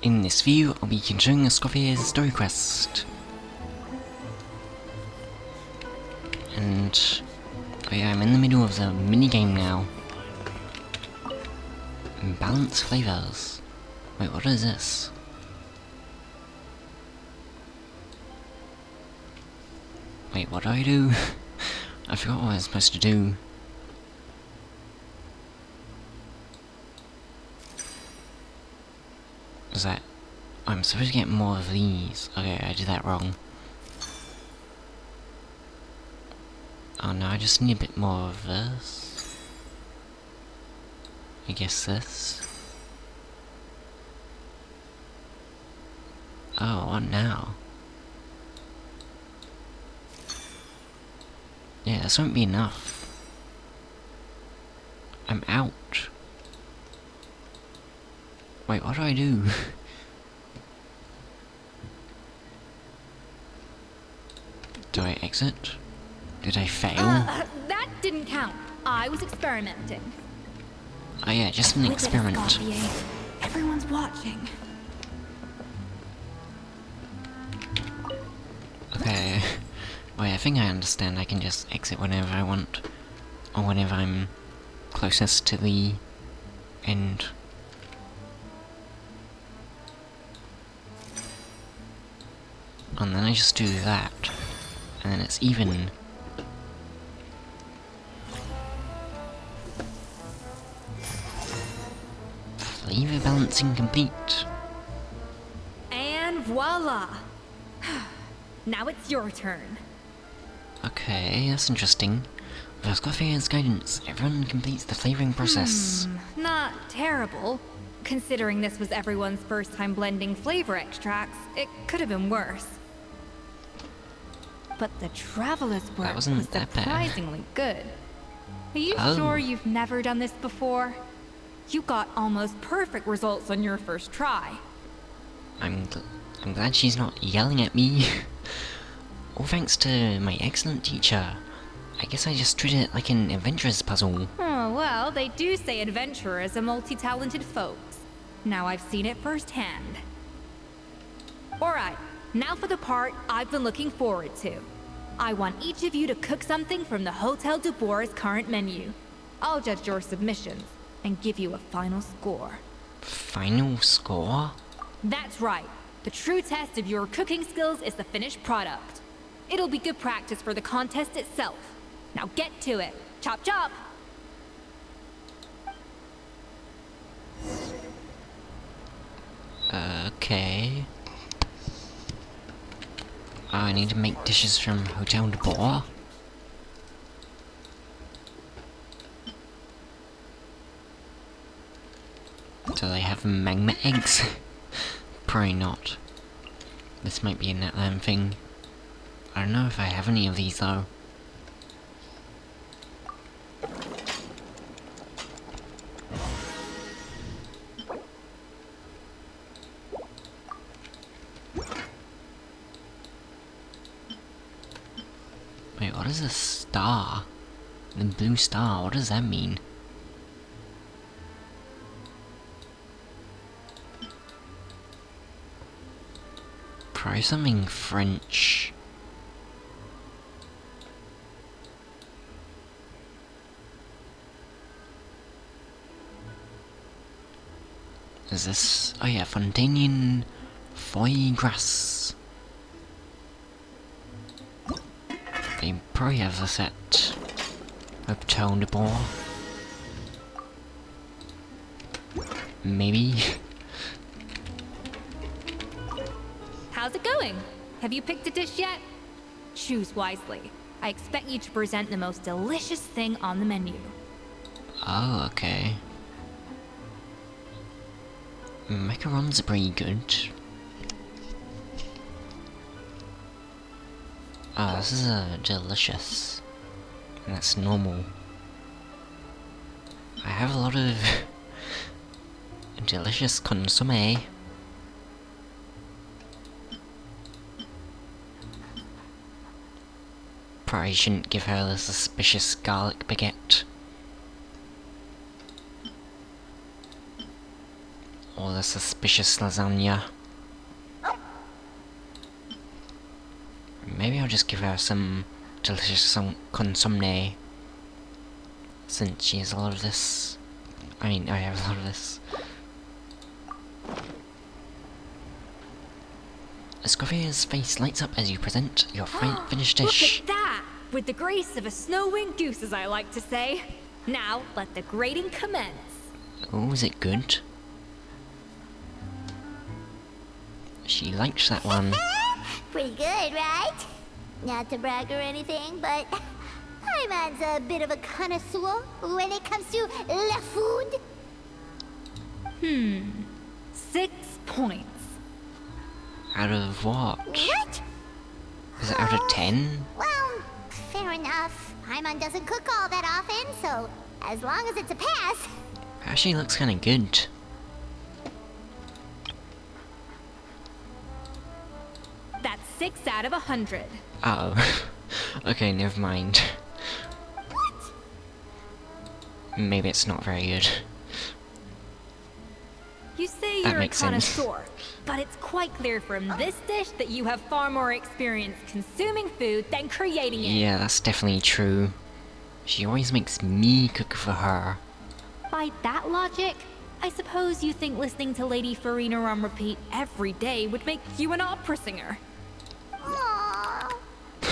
In this video, I'll be continuing Escoffier's story quest. And oh yeah, I'm in the middle of the mini-game now. Balance flavors. Wait, what is this? Wait, what do I do? I forgot what I was supposed to do. Was that... Oh, I'm supposed to get more of these. Okay, I did that wrong. Oh no, I just need a bit more of this. I guess this. Oh, what now? Yeah, this won't be enough. I'm out. Wait, what do I do? Do I exit? Did I fail? That didn't count. I was experimenting. Oh yeah, just an experiment. Escoffier. Everyone's watching. Okay. Wait, I think I understand. I can just exit whenever I want. Or whenever I'm closest to the end. And then I just do that. And then it's even. Flavor balancing complete. And voila! Now it's your turn. Okay, that's interesting. With Escoffier's guidance, everyone completes the flavoring process. Not terrible. Considering this was everyone's first time blending flavor extracts, it could have been worse. But the traveler's work was wasn't that bad. surprisingly good. Are you Oh. sure you've never done this before? You got almost perfect results on your first try. I'm glad she's not yelling at me. All thanks to my excellent teacher. I guess I just treated it like an adventurer's puzzle. Oh, well, they do say adventurers are multi-talented folks. Now I've seen it firsthand. Alright, now for the part I've been looking forward to. I want each of you to cook something from the Hotel du Bois' current menu. I'll judge your submissions and give you a final score. Final score? That's right. The true test of your cooking skills is the finished product. It'll be good practice for the contest itself. Now get to it. Chop chop! Okay. Oh, I need to make dishes from Hotel du Bois. Do they have magma eggs? Probably not. This might be a Netland thing. I don't know if I have any of these though. Wait, what is a star? The blue star, what does that mean? Probably something French. Is this... oh yeah, Fontanian foie gras. They probably have this at Hotel du Bois. Maybe. How's it going? Have you picked a dish yet? Choose wisely. I expect you to present the most delicious thing on the menu. Oh, okay. Macarons are pretty good. Oh, this is delicious. And that's normal. I have a lot of delicious consommé. Probably shouldn't give her the suspicious garlic baguette. Or the suspicious lasagna. Maybe I'll just give her some delicious consomme. Since she has a lot of this. I mean, I have a lot of this. Escoffier's face lights up as you present your finished dish. Look at that! With the grace of a snow-winged goose, as I like to say. Now, let the grating commence. Oh, is it good? She likes that one. Pretty good, right? Not to brag or anything, but Paimon's a bit of a connoisseur when it comes to la food. 6 points. Out of what? What? Is it out of 10? Well, fair enough. Paimon doesn't cook all that often, so as long as it's a pass. Actually looks kinda good. That's 6 out of 100. Oh. Okay, never mind. What? Maybe it's not very good. You say That you're a makes sense. connoisseur, but it's quite clear from this dish that you have far more experience consuming food than creating it. Yeah, that's definitely true. She always makes me cook for her. By that logic, I suppose you think listening to Lady Farina on repeat every day would make you an opera singer. Aww.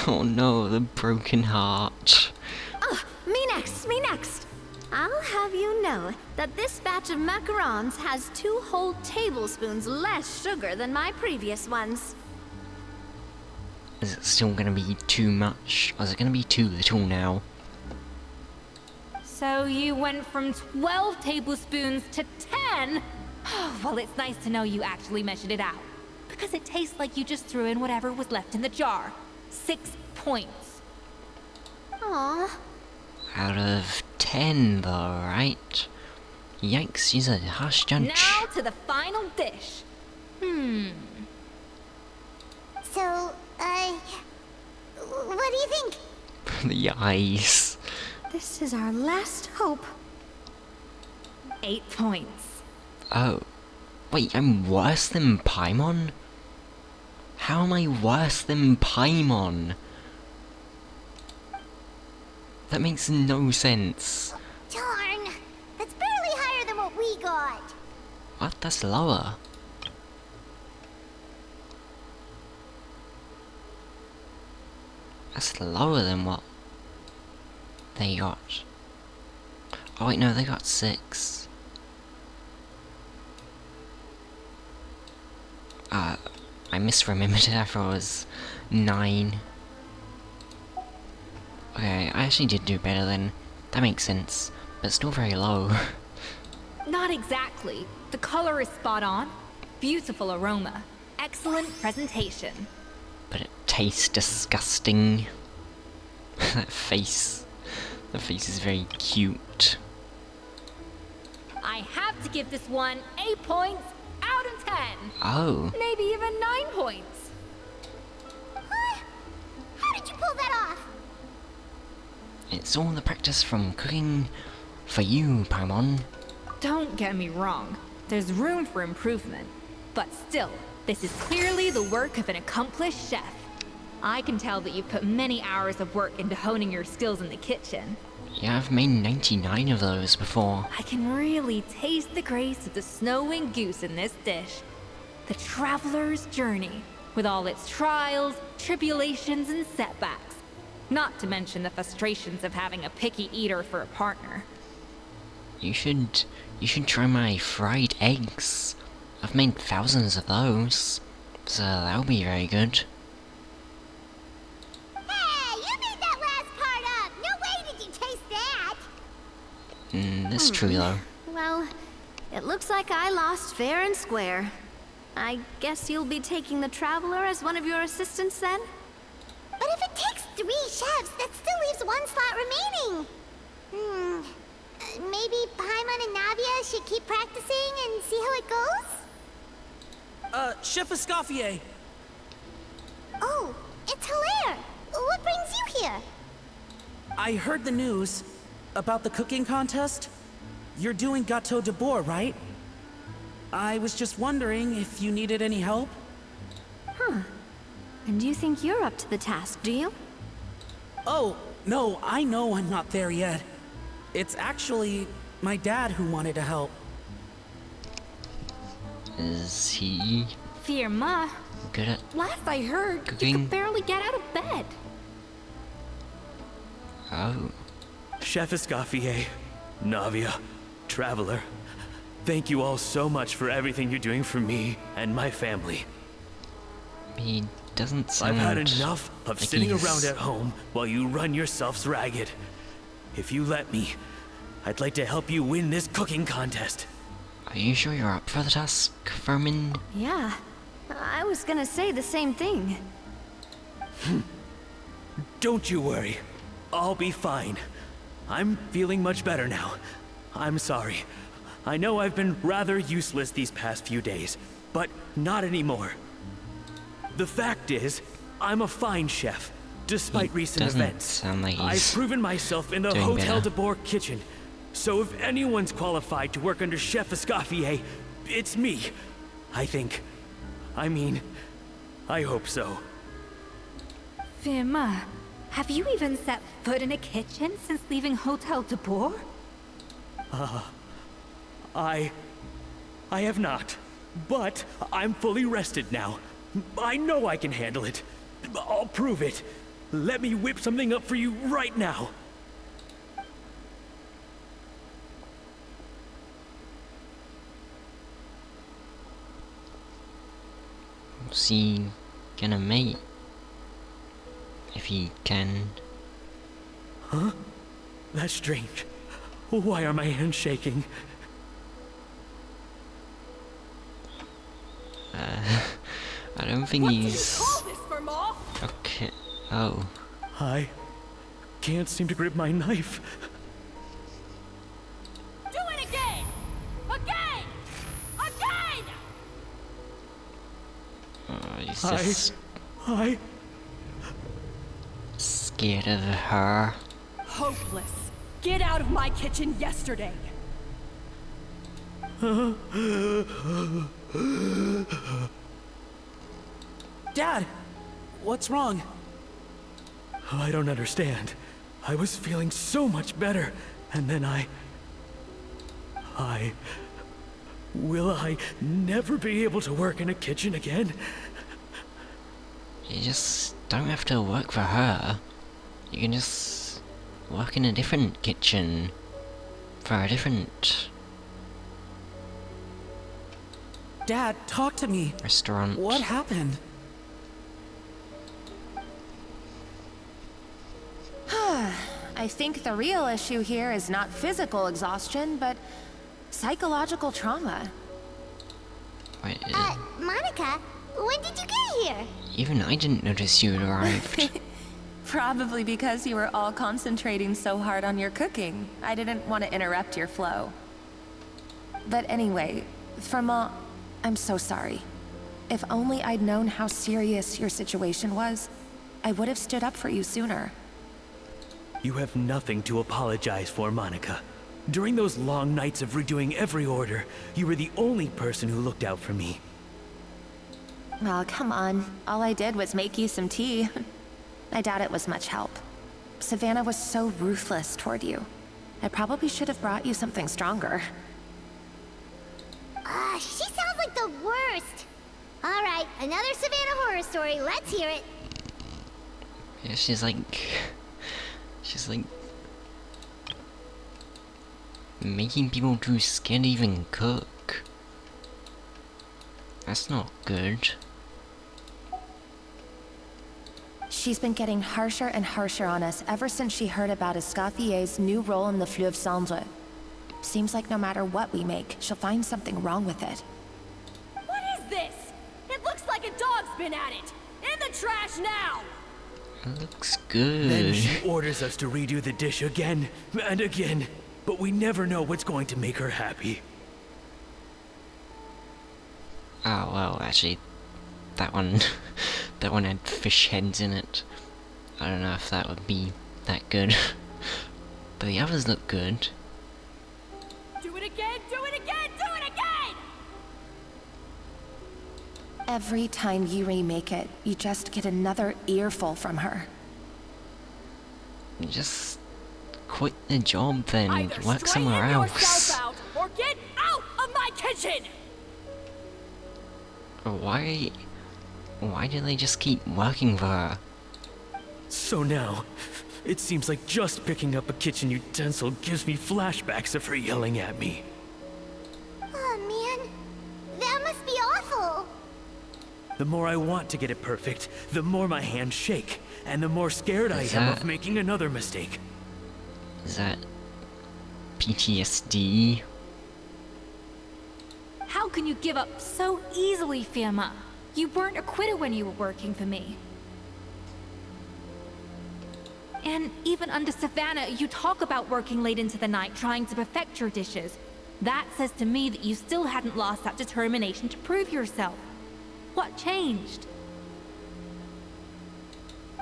Oh no, the broken heart. Me next. I'll have you know that this batch of macarons has 2 whole tablespoons less sugar than my previous ones. Is it still gonna be too much? Or is it gonna be too little now? So you went from 12 tablespoons to 10? Well, it's nice to know you actually measured it out. Because it tastes like you just threw in whatever was left in the jar. 6 points. Aw, Out of 10 though, right? Yikes, she's a harsh judge. Now to the final dish. So, what do you think? The eyes. this is our last hope. 8 points. Oh. Wait, I'm worse than Paimon? How am I worse than Paimon? That makes no sense. Darn, that's barely higher than what we got. What? That's lower. That's lower than what they got. Oh wait, no, they got 6. I misremembered it. I thought it was 9. Okay, I actually did do better then. That makes sense, but still very low. Not exactly. The color is spot on. Beautiful aroma. Excellent presentation. But it tastes disgusting. That face. The face is very cute. I have to give this one 8 points out of 10. Oh. Maybe even 9 points. What? How did you pull that off? It's all the practice from cooking for you, Paimon. Don't get me wrong. There's room for improvement. But still, this is clearly the work of an accomplished chef. I can tell that you've put many hours of work into honing your skills in the kitchen. Yeah, I've made 99 of those before. I can really taste the grace of the snow-winged goose in this dish. The traveler's journey, with all its trials, tribulations, and setbacks. Not to mention the frustrations of having a picky eater for a partner. You should try my fried eggs. I've made thousands of those, so that'll be very good. Hey, you made that last part up. No way did you taste that. That's true though. Well, it looks like I lost fair and square. I guess you'll be taking the Traveler as one of your assistants then? But if it takes 3 chefs, that still leaves 1 slot remaining. Maybe Paimon and Navia should keep practicing and see how it goes? Chef Escoffier. Oh, it's Hilaire. What brings you here? I heard the news about the cooking contest. You're doing Gâteau de Bois, right? I was just wondering if you needed any help. And you think you're up to the task, do you? Oh, no, I know I'm not there yet. It's actually my dad who wanted to help. Is he Firma, good at last I heard, you cooking? could barely get out of bed. Oh. Chef Escoffier, Navia, Traveler, thank you all so much for everything you're doing for me and my family. He doesn't sound I've had enough of like sitting he's- around at home while you run yourselves ragged. If you let me, I'd like to help you win this cooking contest. Are you sure you're up for the task, Vermin? Yeah. I was gonna say the same thing. Don't you worry. I'll be fine. I'm feeling much better now. I'm sorry. I know I've been rather useless these past few days, but not anymore. The fact is, I'm a fine chef, despite He recent doesn't events. sound like I've he's proven myself in the doing Hotel better. de Bourg kitchen. So if anyone's qualified to work under Chef Escoffier, it's me. I think. I mean, I hope so. Firma, have you even set foot in a kitchen since leaving Hotel de Bourg? I have not. But I'm fully rested now. I know I can handle it. I'll prove it. Let me whip something up for you right now. What's he gonna make? If he can. That's strange. Why are my hands shaking? I don't think he's okay. Oh, I can't seem to grip my knife. Do it again! Again! Again! he's just I scared of her. Hopeless. Get out of my kitchen yesterday. Dad, what's wrong? I don't understand. I was feeling so much better, and then will I never be able to work in a kitchen again? You just don't have to work for her. You can just work in a different kitchen for a different Dad, talk to me. restaurant. What happened? I think the real issue here is not physical exhaustion, but psychological trauma. Wait, Monica, when did you get here? even I didn't notice you had arrived. Probably because you were all concentrating so hard on your cooking. I didn't want to interrupt your flow. But anyway, Firma, I'm so sorry. If only I'd known how serious your situation was, I would have stood up for you sooner. You have nothing to apologize for, Monica. During those long nights of redoing every order, you were the only person who looked out for me. Oh, come on. All I did was make you some tea. I doubt it was much help. Savannah was so ruthless toward you. I probably should have brought you something stronger. She sounds like the worst. All right, another Savannah horror story. Let's hear it. Yeah, she's like making people too scared to even cook. That's not good. She's been getting harsher and harsher on us ever since she heard about Escoffier's new role in the Fleuve Cendre. Seems like no matter what we make, she'll find something wrong with it. What is this? It looks like a dog's been at it. In the trash now! It looks Then good. she orders us to redo the dish again and again, but we never know what's going to make her happy. Oh well, actually, that one, that one had fish heads in it. I don't know if that would be that good, but the others look good. Do it again, do it again, do it again! Every time you remake it, you just get another earful from her. Just quit the job then, Either work somewhere straighten else. yourself out or get out of my kitchen! Why do they just keep working for her? So now, it seems like just picking up a kitchen utensil gives me flashbacks of her yelling at me. Oh man, that must be awful. The more I want to get it perfect, the more my hands shake, and the more scared I am of making another mistake. Is that PTSD? How can you give up so easily, Firma? You weren't a quitter when you were working for me. And even under Savannah, you talk about working late into the night trying to perfect your dishes. That says to me that you still hadn't lost that determination to prove yourself. What changed?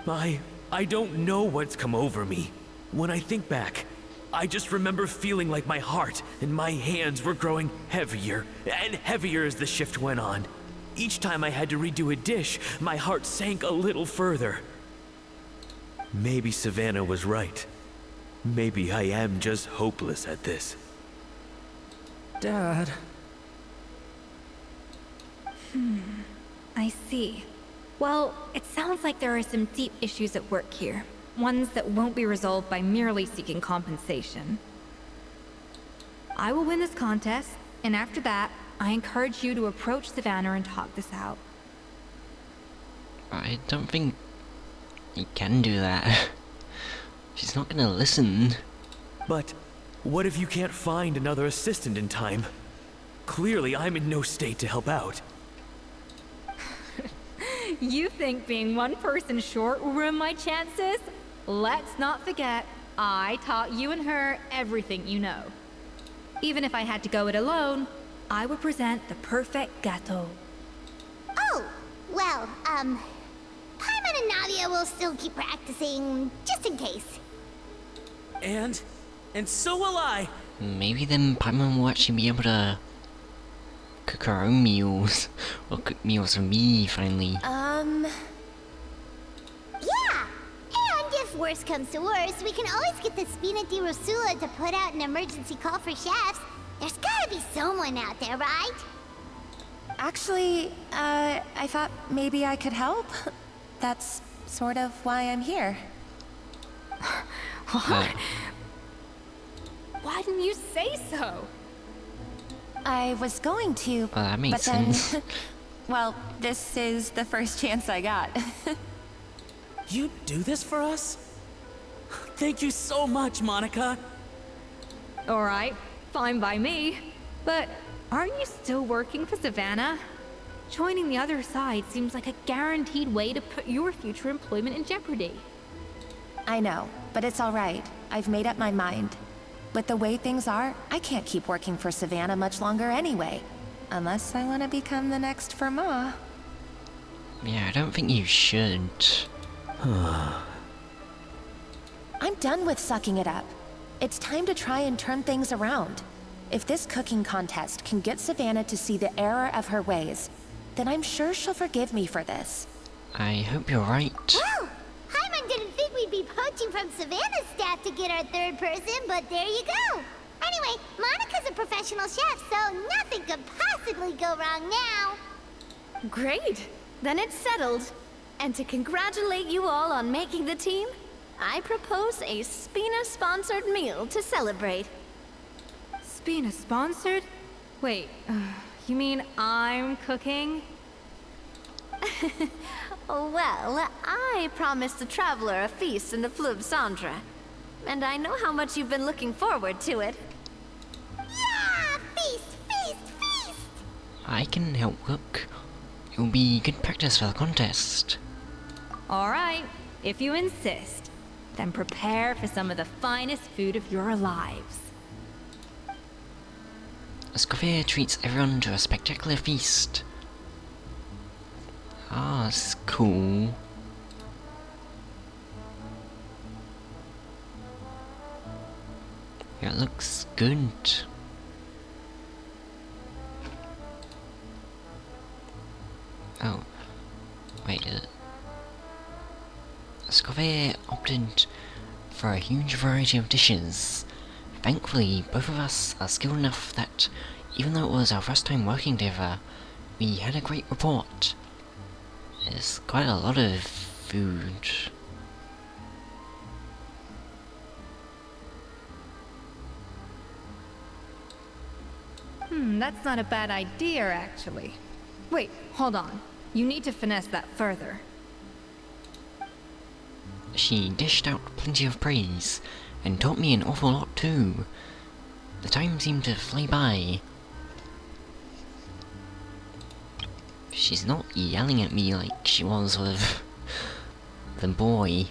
I don't know what's come over me. When I think back, I just remember feeling like my heart and my hands were growing heavier and heavier as the shift went on. Each time I had to redo a dish, my heart sank a little further. Maybe Savannah was right. Maybe I am just hopeless at this. Dad. I see. Well, it sounds like there are some deep issues at work here. Ones that won't be resolved by merely seeking compensation. I will win this contest, and after that, I encourage you to approach Savannah and talk this out. I don't think you can do that. She's not gonna listen. But what if you can't find another assistant in time? Clearly, I'm in no state to help out. You think being one person short will ruin my chances? Let's not forget, I taught you and her everything you know. Even if I had to go it alone, I would present the perfect gâteau. Oh, well, Paimon and Nadia will still keep practicing, just in case. And so will I. Maybe then Paimon will actually be able to cook her own meals. Or cook meals for me, finally. Yeah! And if worse comes to worse, we can always get the Spina di Rosula to put out an emergency call for chefs. There's gotta be someone out there, right? Actually, I thought maybe I could help. That's sort of why I'm here. What? Why didn't you say so? I was going to, Well, that makes but then, sense. well, this is the first chance I got. You do this for us? Thank you so much, Monica. Alright, fine by me. But aren't you still working for Savannah? Joining the other side seems like a guaranteed way to put your future employment in jeopardy. I know, but it's all right. I've made up my mind. With the way things are, I can't keep working for Savannah much longer anyway. Unless I want to become the next Firma. Yeah, I don't think you should. I'm done with sucking it up. It's time to try and turn things around. If this cooking contest can get Savannah to see the error of her ways, then I'm sure she'll forgive me for this. I hope you're right. Well, Paimon didn't think we'd be poaching from Savannah's staff to get our third person, but there you go. Anyway, Monica's a professional chef, so nothing could possibly go wrong now. Great! Then it's settled. And to congratulate you all on making the team, I propose a Spina-sponsored meal to celebrate. Spina sponsored? Wait, you mean I'm cooking? Well, I promised the Traveler a feast in the Fleuve Cendre. And I know how much you've been looking forward to it. Yeah! Feast, feast, feast! I can help cook. It will be good practice for the contest. Alright, if you insist, then prepare for some of the finest food of your lives. Escoffier treats everyone to a spectacular feast. Ah, that's cool. Yeah, it looks good. Oh. Wait, Escoffier opted for a huge variety of dishes. Thankfully, both of us are skilled enough that, even though it was our first time working together, we had a great rapport. It's quite a lot of food. That's not a bad idea, actually. Wait, hold on. You need to finesse that further. She dished out plenty of praise, and taught me an awful lot too. The time seemed to fly by. She's not yelling at me like she was with the boy.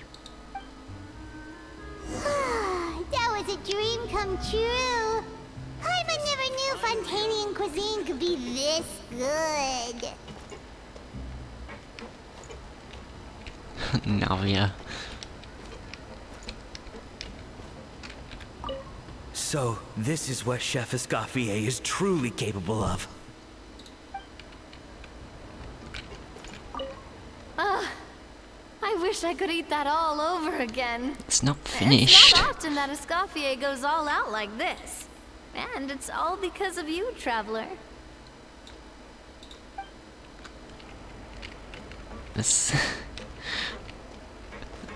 That was a dream come true. Paimon never knew Fontanian cuisine could be this good. Navia. So, this is what Chef Escoffier is truly capable of. I wish I could eat that all over again. It's not finished. It's not often that Escoffier goes all out like this. And it's all because of you, Traveler. This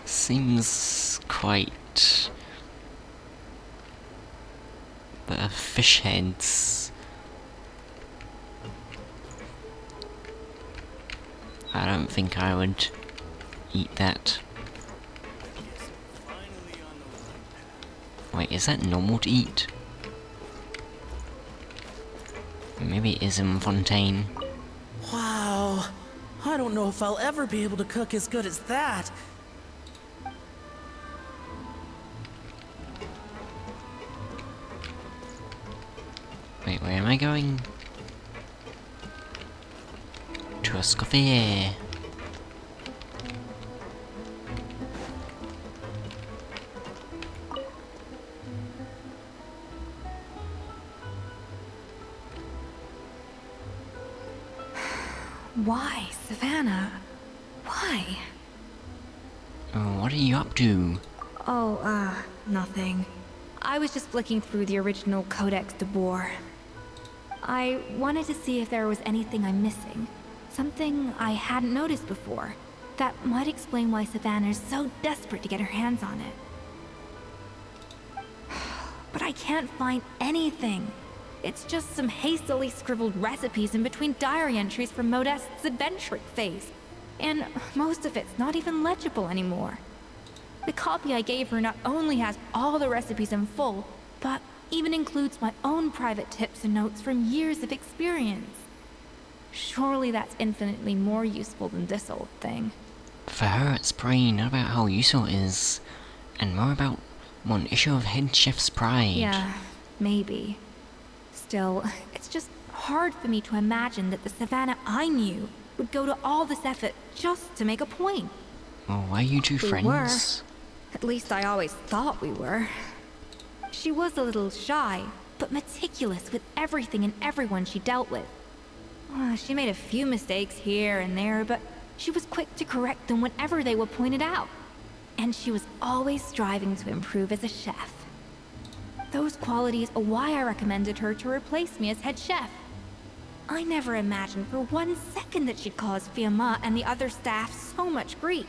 seems quite... the fish heads. I don't think I would eat that. Wait, is that normal to eat? Maybe it is in Fontaine. Wow. I don't know if I'll ever be able to cook as good as that. Wait, where am I going? To Escoffier. Why, Savannah? Why? What are you up to? Oh, nothing. I was just flicking through the original Codex de Boer. I wanted to see if there was anything I'm missing. Something I hadn't noticed before. That might explain why Savannah's so desperate to get her hands on it. But I can't find anything. It's just some hastily scribbled recipes in between diary entries from Modeste's adventuring phase. And most of it's not even legible anymore. The copy I gave her not only has all the recipes in full, but even includes my own private tips and notes from years of experience. Surely that's infinitely more useful than this old thing. For her, it's probably not about how useful it is, and more about one issue of Head Chef's pride. Yeah, maybe. Still, it's just hard for me to imagine that the Savannah I knew would go to all this effort just to make a point. Well, why are you two We friends? were. At least I always thought we were. She was a little shy, but meticulous with everything and everyone she dealt with. She made a few mistakes here and there, but she was quick to correct them whenever they were pointed out. And she was always striving to improve as a chef. Those qualities are why I recommended her to replace me as head chef. I never imagined for 1 second that she'd cause Fiamma and the other staff so much grief.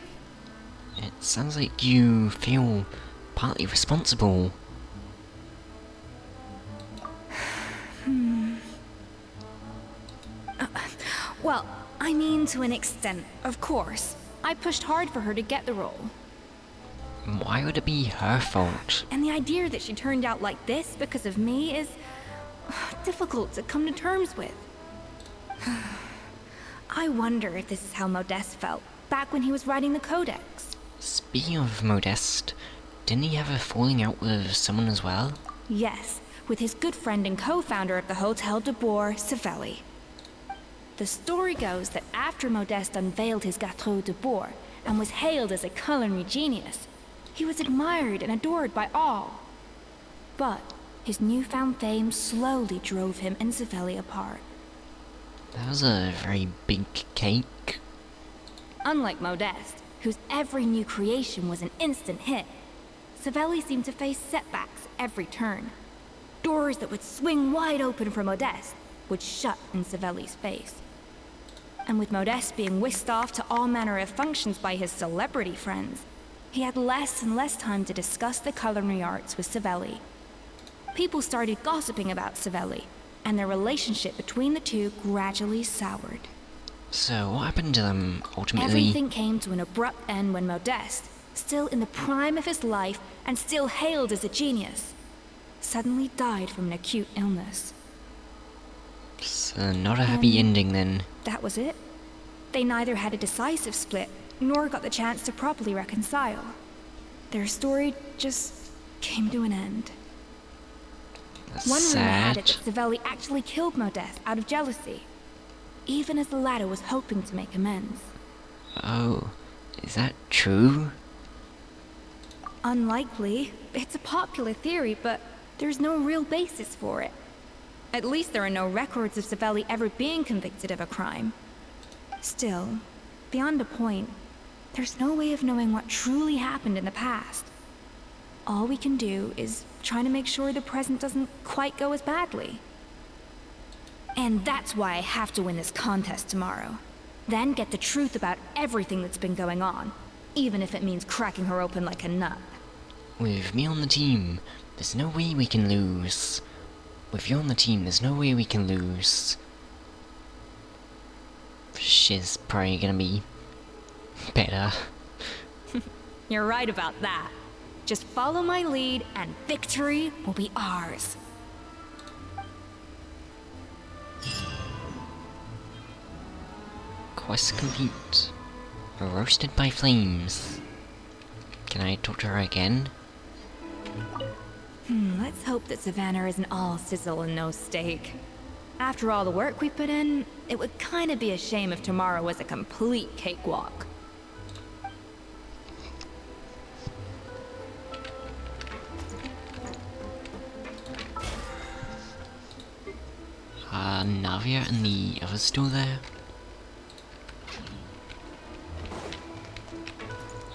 It sounds like you feel partly responsible. Well, I mean to an extent, of course. I pushed hard for her to get the role. Why would it be her fault? And the idea that she turned out like this because of me is difficult to come to terms with. I wonder if this is how Modeste felt back when he was writing the Codex. Speaking of Modeste, didn't he have a falling out with someone as well? Yes, with his good friend and co-founder of the Hotel de Boer, Savelli. The story goes that after Modeste unveiled his Gâteau de Boer and was hailed as a culinary genius, he was admired and adored by all. But his newfound fame slowly drove him and Savelli apart. That was a very big cake. Unlike Modeste, whose every new creation was an instant hit, Savelli seemed to face setbacks every turn. Doors that would swing wide open for Modeste would shut in Savelli's face. And with Modeste being whisked off to all manner of functions by his celebrity friends, he had less and less time to discuss the culinary arts with Savelli. People started gossiping about Savelli, and their relationship between the two gradually soured. So what happened to them ultimately? Everything came to an abrupt end when Modeste, still in the prime of his life and still hailed as a genius, suddenly died from an acute illness. So not a happy ending then. That was it. They neither had a decisive split, nor got the chance to properly reconcile. Their story just came to an end. That's One rumor had it sad. that Savelli actually killed Modeste out of jealousy, even as the latter was hoping to make amends. Oh, is that true? Unlikely. It's a popular theory, but there's no real basis for it. At least there are no records of Savelli ever being convicted of a crime. Still, beyond a point, there's no way of knowing what truly happened in the past. All we can do is try to make sure the present doesn't quite go as badly. And that's why I have to win this contest tomorrow. Then get the truth about everything that's been going on, even if it means cracking her open like a nut. With me on the team, there's no way we can lose. With you on the team, there's no way we can lose. She's probably gonna be better. You're right about that. Just follow my lead and victory will be ours. Quest complete. Roasted by flames. Can I talk to her again? Let's hope that Savannah isn't all sizzle and no steak. After all the work we put in, it would kinda be a shame if tomorrow was a complete cakewalk. Are Navia and the others still there?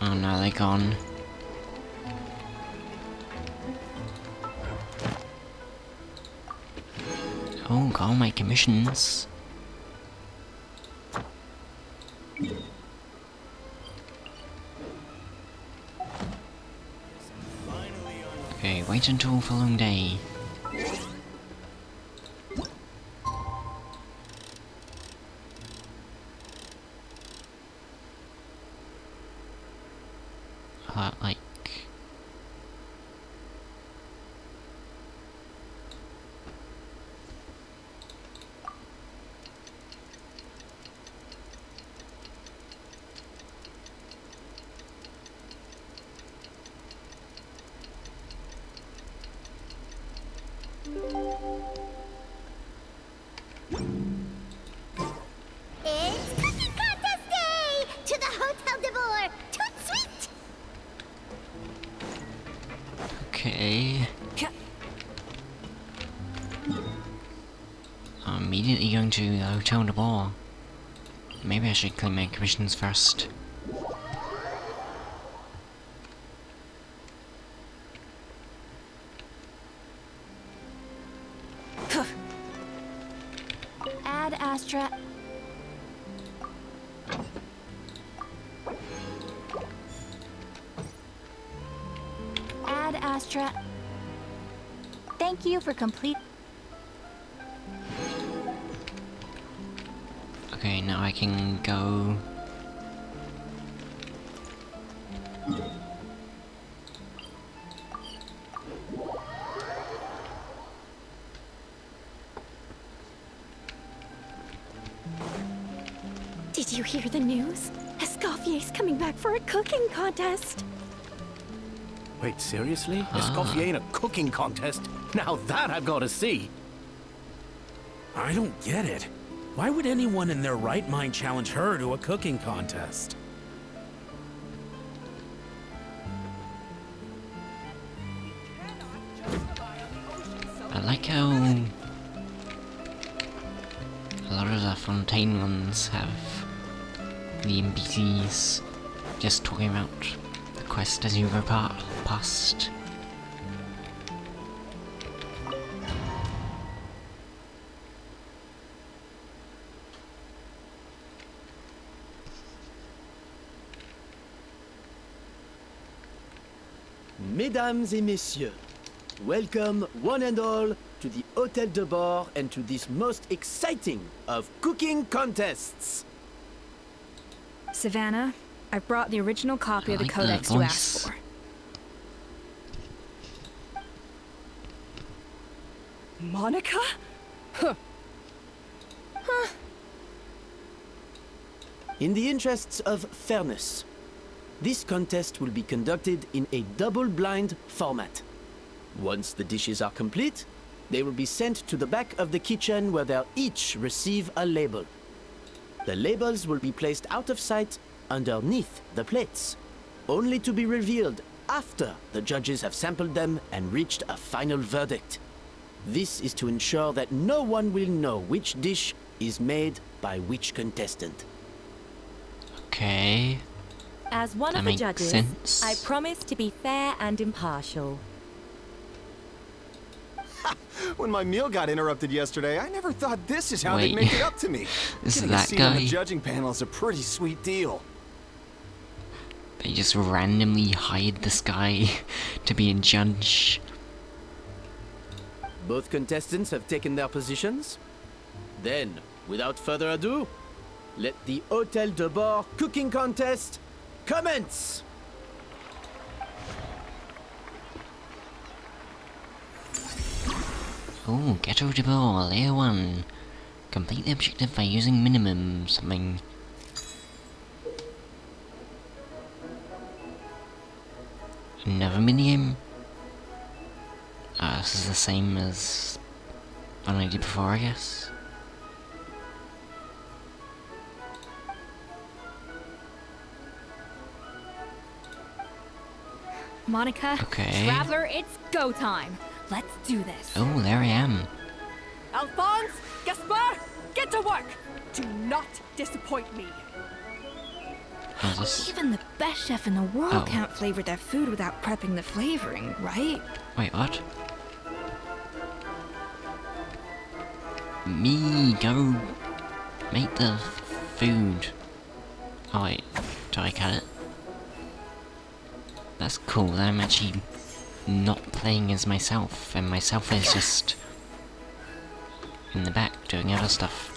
Oh no, they're gone. Oh, got all my commissions. Okay, wait until following day. Like... It's cooking contest day! To the Hotel de Boer! Toot sweet! Okay. I'm immediately going to the Hotel de Boer. Maybe I should claim my commissions first. Ad Astra. Ad Astra. Thank you for complete. Okay, now I can go... Did you hear the news? Escoffier's coming back for a cooking contest. Wait, seriously? Escoffier in a cooking contest? Now that I've got to see! I don't get it. Why would anyone in their right mind challenge her to a cooking contest? I like how... a lot of the Fontaine ones have the NPCs just talking about the quest as you go past. Mesdames et messieurs, welcome one and all to the Hôtel de Bord and to this most exciting of cooking contests. Savannah, I brought the original copy of the like the codex you asked voice. for. Monica? Huh. In the interests of fairness, this contest will be conducted in a double-blind format. Once the dishes are complete, they will be sent to the back of the kitchen where they'll each receive a label. The labels will be placed out of sight underneath the plates, only to be revealed after the judges have sampled them and reached a final verdict. This is to ensure that no one will know which dish is made by which contestant. Okay. As one That of the makes judges, sense. I promise to be fair and impartial. When my meal got interrupted yesterday, I never thought this is how Wait. they'd make it up to me. Is Getting that a seat on the guy? judging panel is a pretty sweet deal. They just randomly hired this guy to be a judge. Both contestants have taken their positions. Then, without further ado, let the Hôtel de Bord cooking contest commence! Oh, Ghetto de Ball, Layer 1. Complete the objective by using minimum something. Another minigame? This is the same as one I did before, I guess. Monica, Okay. Traveler, it's go time. Let's do this. Oh, there I am. Alphonse, Gaspar, get to work. Do not disappoint me. How's this? Even the best chef in the world Oh. can't flavor their food without prepping the flavoring, right? Wait, what? Me, go make the food. Oh wait, do I cut it? That's cool, that I'm actually not playing as myself, and myself is just in the back doing other stuff.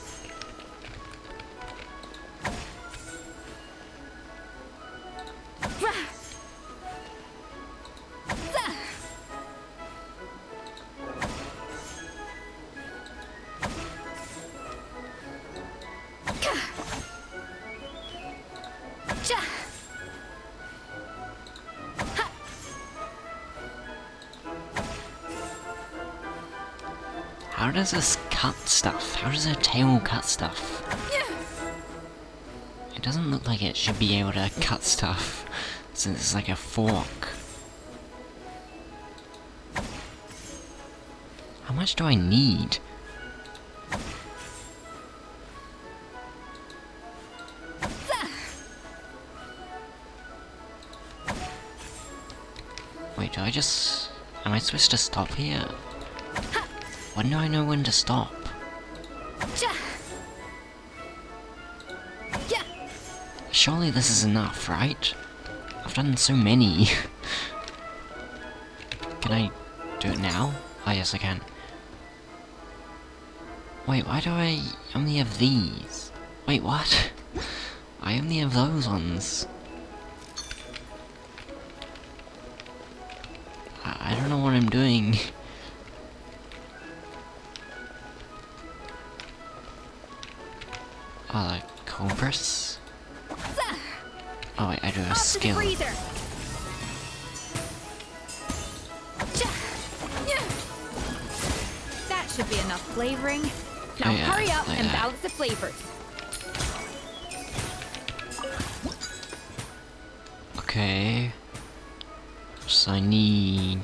How does this cut stuff? How does a tail cut stuff? It doesn't look like it should be able to cut stuff, since it's like a fork. How much do I need? Wait, do I just... Am I supposed to stop here? When do I know when to stop? Surely this is enough, right? I've done so many. Can I do it now? Oh yes, I can. Wait, why do I only have these? Wait, what? I only have those ones. I don't know what I'm doing. Oh, the cold press? Oh wait, I do a skill. That should be enough flavoring. Now Oh, yeah, hurry up like and that. balance the flavors. Okay. So I need...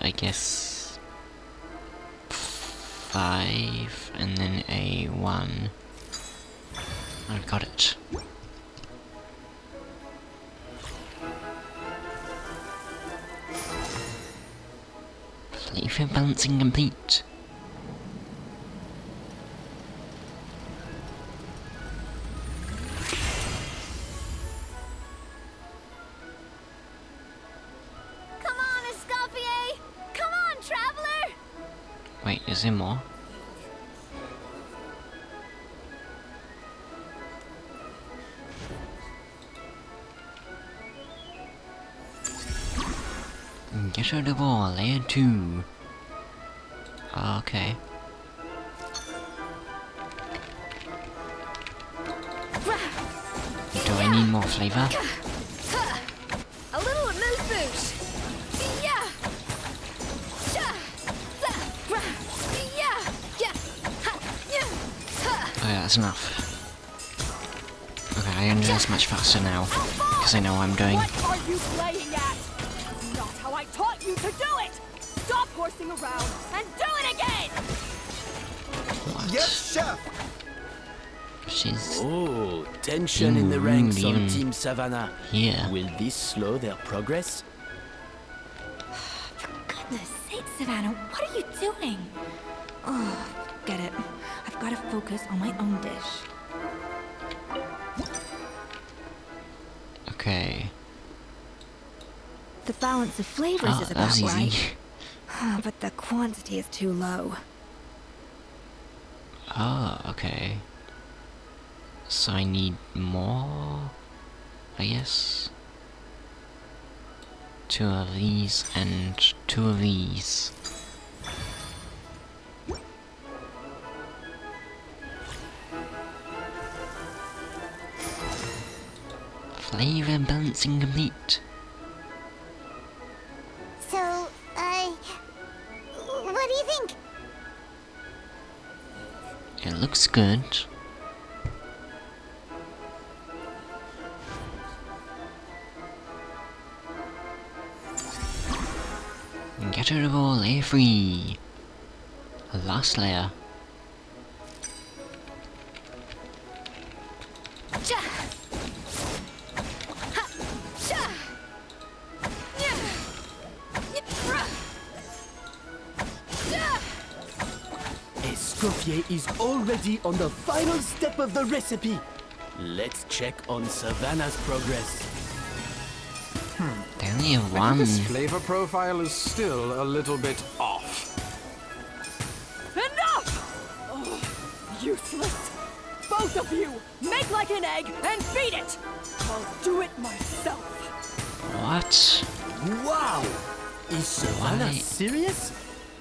I guess... 5, and then a 1. I've got it. Flavor balancing complete. Come on, Escoffier! Come on, traveler! Wait, is there more? Get her the ball, layer 2. Okay. Do I need more flavor? A little amuse bouche. Yeah. Okay, that's enough. Okay, I can do this much faster now, because I know what I'm doing. What are you playing at? Not how I taught you to do it! Stop horsing around and do it again! What? Yes, chef! She's Oh, tension in the ranks on even Team Savannah. here. Will this slow their progress? Goodness sake, Savannah, what are you doing? Oh, get it. I've got to focus on my own dish. Okay. The balance of flavors Oh, is that about was easy. right. But the quantity is too low. Oh, okay. So I need more, I guess. 2 of these and 2 of these. Flavor balancing complete. So, what do you think? It looks good. Get rid of all layer 3. Last layer. Escoffier is already on the final step of the recipe. Let's check on Savannah's progress. They only have I one. think this flavor profile is still a little bit off. Enough! Oh, useless! Both of you, make like an egg and feed it! I'll do it myself. What? Wow! Is Savannah Why? serious?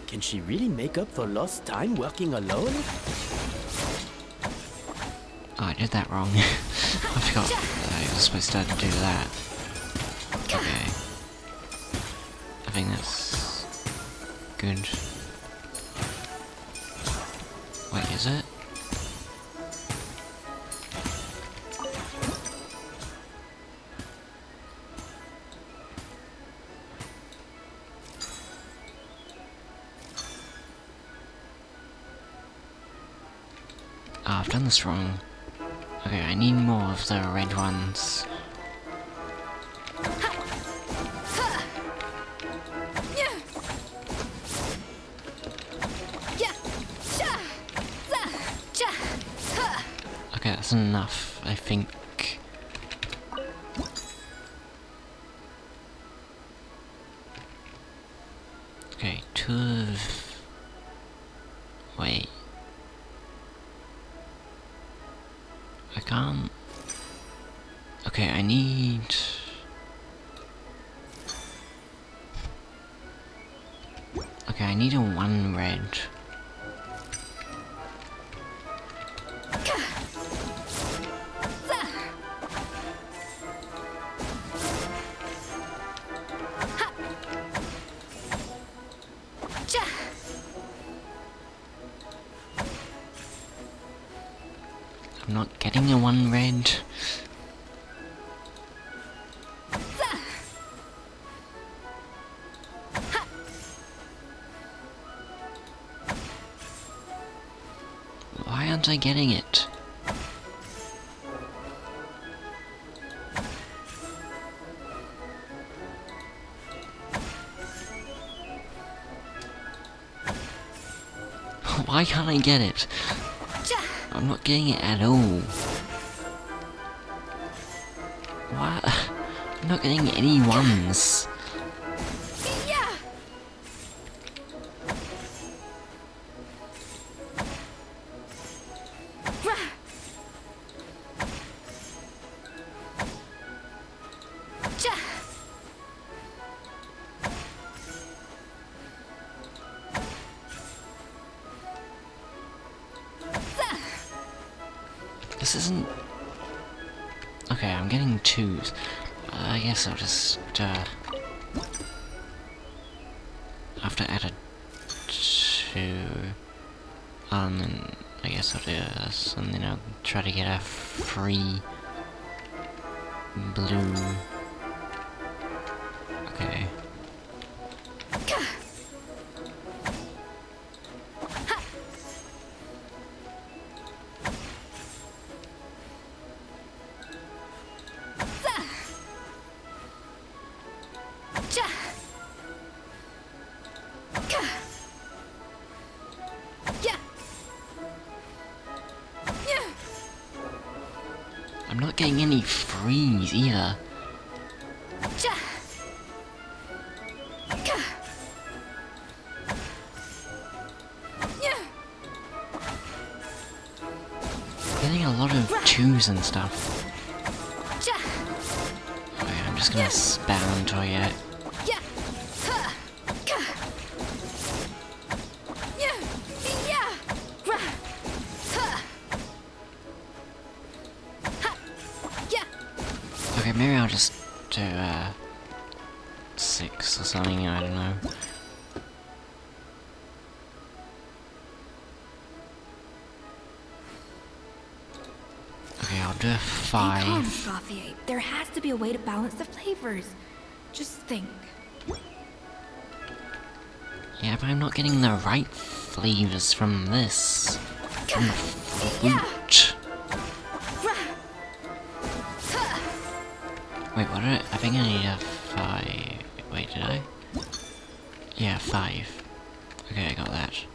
Can she really make up for lost time working alone? Oh, I did that wrong. I forgot that I was supposed to do that. Okay. I think that's good. Wait, is it? Oh, I've done this wrong. Okay, I need more of the red ones. Okay, that's enough, I think. Okay, 2 of... Wait. I can't... Okay, I need... Okay, I need a 1 red. I'm not getting a 1 red. Why aren't I getting it? Why can't I get it? I'm not getting it at all. What? I'm not getting any ones. This isn't... Okay, I'm getting 2s. I guess I'll just, have to add a 2. And I guess I'll do this, and then I'll try to get a free blue. Okay. I'm not getting any frees either. Getting a lot of 2s and stuff. Okay, I'm just gonna spam until I get it. Okay, maybe I'll just do 6 or something, I don't know. Okay, I'll do a 5. Stay calm, Escoffier. There has to be a way to balance the flavors. Just think. Yeah, but I'm not getting the right flavors from this. From the fruit. Wait, what did I think I need a 5. Wait, did I? Yeah, 5. Okay, I got that.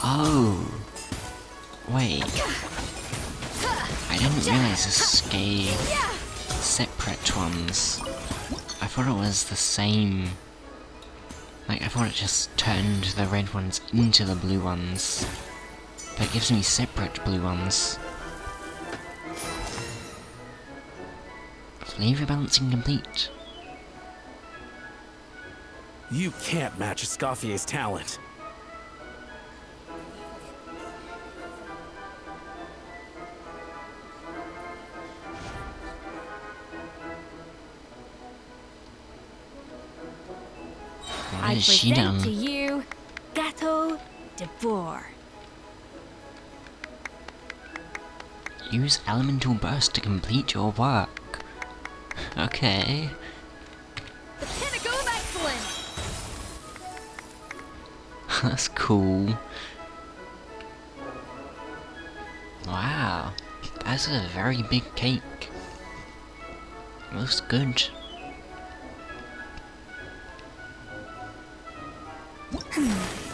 Oh! Wait. I didn't realize this gave separate ones. I thought it was the same. Like, I thought it just turned the red ones into the blue ones. But it gives me separate blue ones. Flavor balancing complete. You can't match Escoffier's talent. What I has she done? present to you, Gateau de Boer. Use Elemental Burst to complete your work. Okay. The pinnacle of excellence! That's cool. Wow. That's a very big cake. Looks good.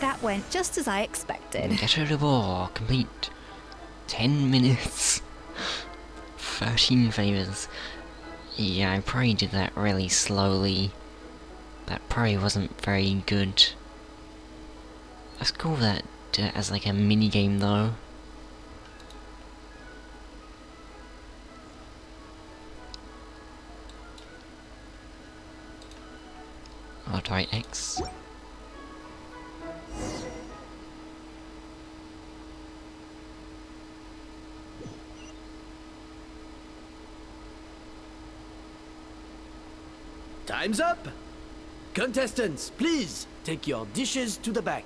That went just as I expected. Get rid of all. Complete. 10 minutes. 13 flavors. Yeah, I probably did that really slowly. That probably wasn't very good. Let's call that as like a mini game though. I'll try X. Time's up! Contestants, please take your dishes to the back.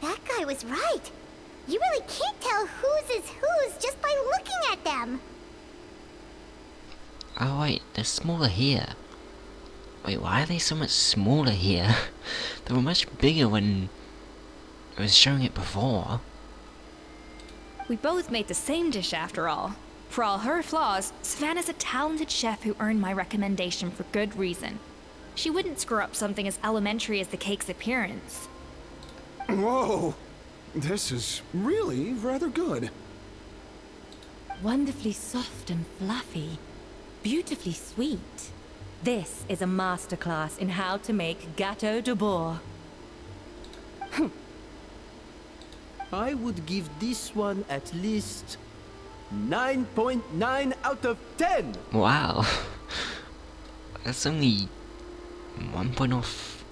That guy was right. You really can't tell whose is whose just by looking at them. Oh wait, they're smaller here. Wait, why are they so much smaller here? They were much bigger when I was showing it before. We both made the same dish after all. For all her flaws, Savannah's a talented chef who earned my recommendation for good reason. She wouldn't screw up something as elementary as the cake's appearance. Whoa! This is really rather good. Wonderfully soft and fluffy. Beautifully sweet. This is a masterclass in how to make gâteau de bois. I would give this one at least 9.9 out of 10! Wow. That's only 1 point off.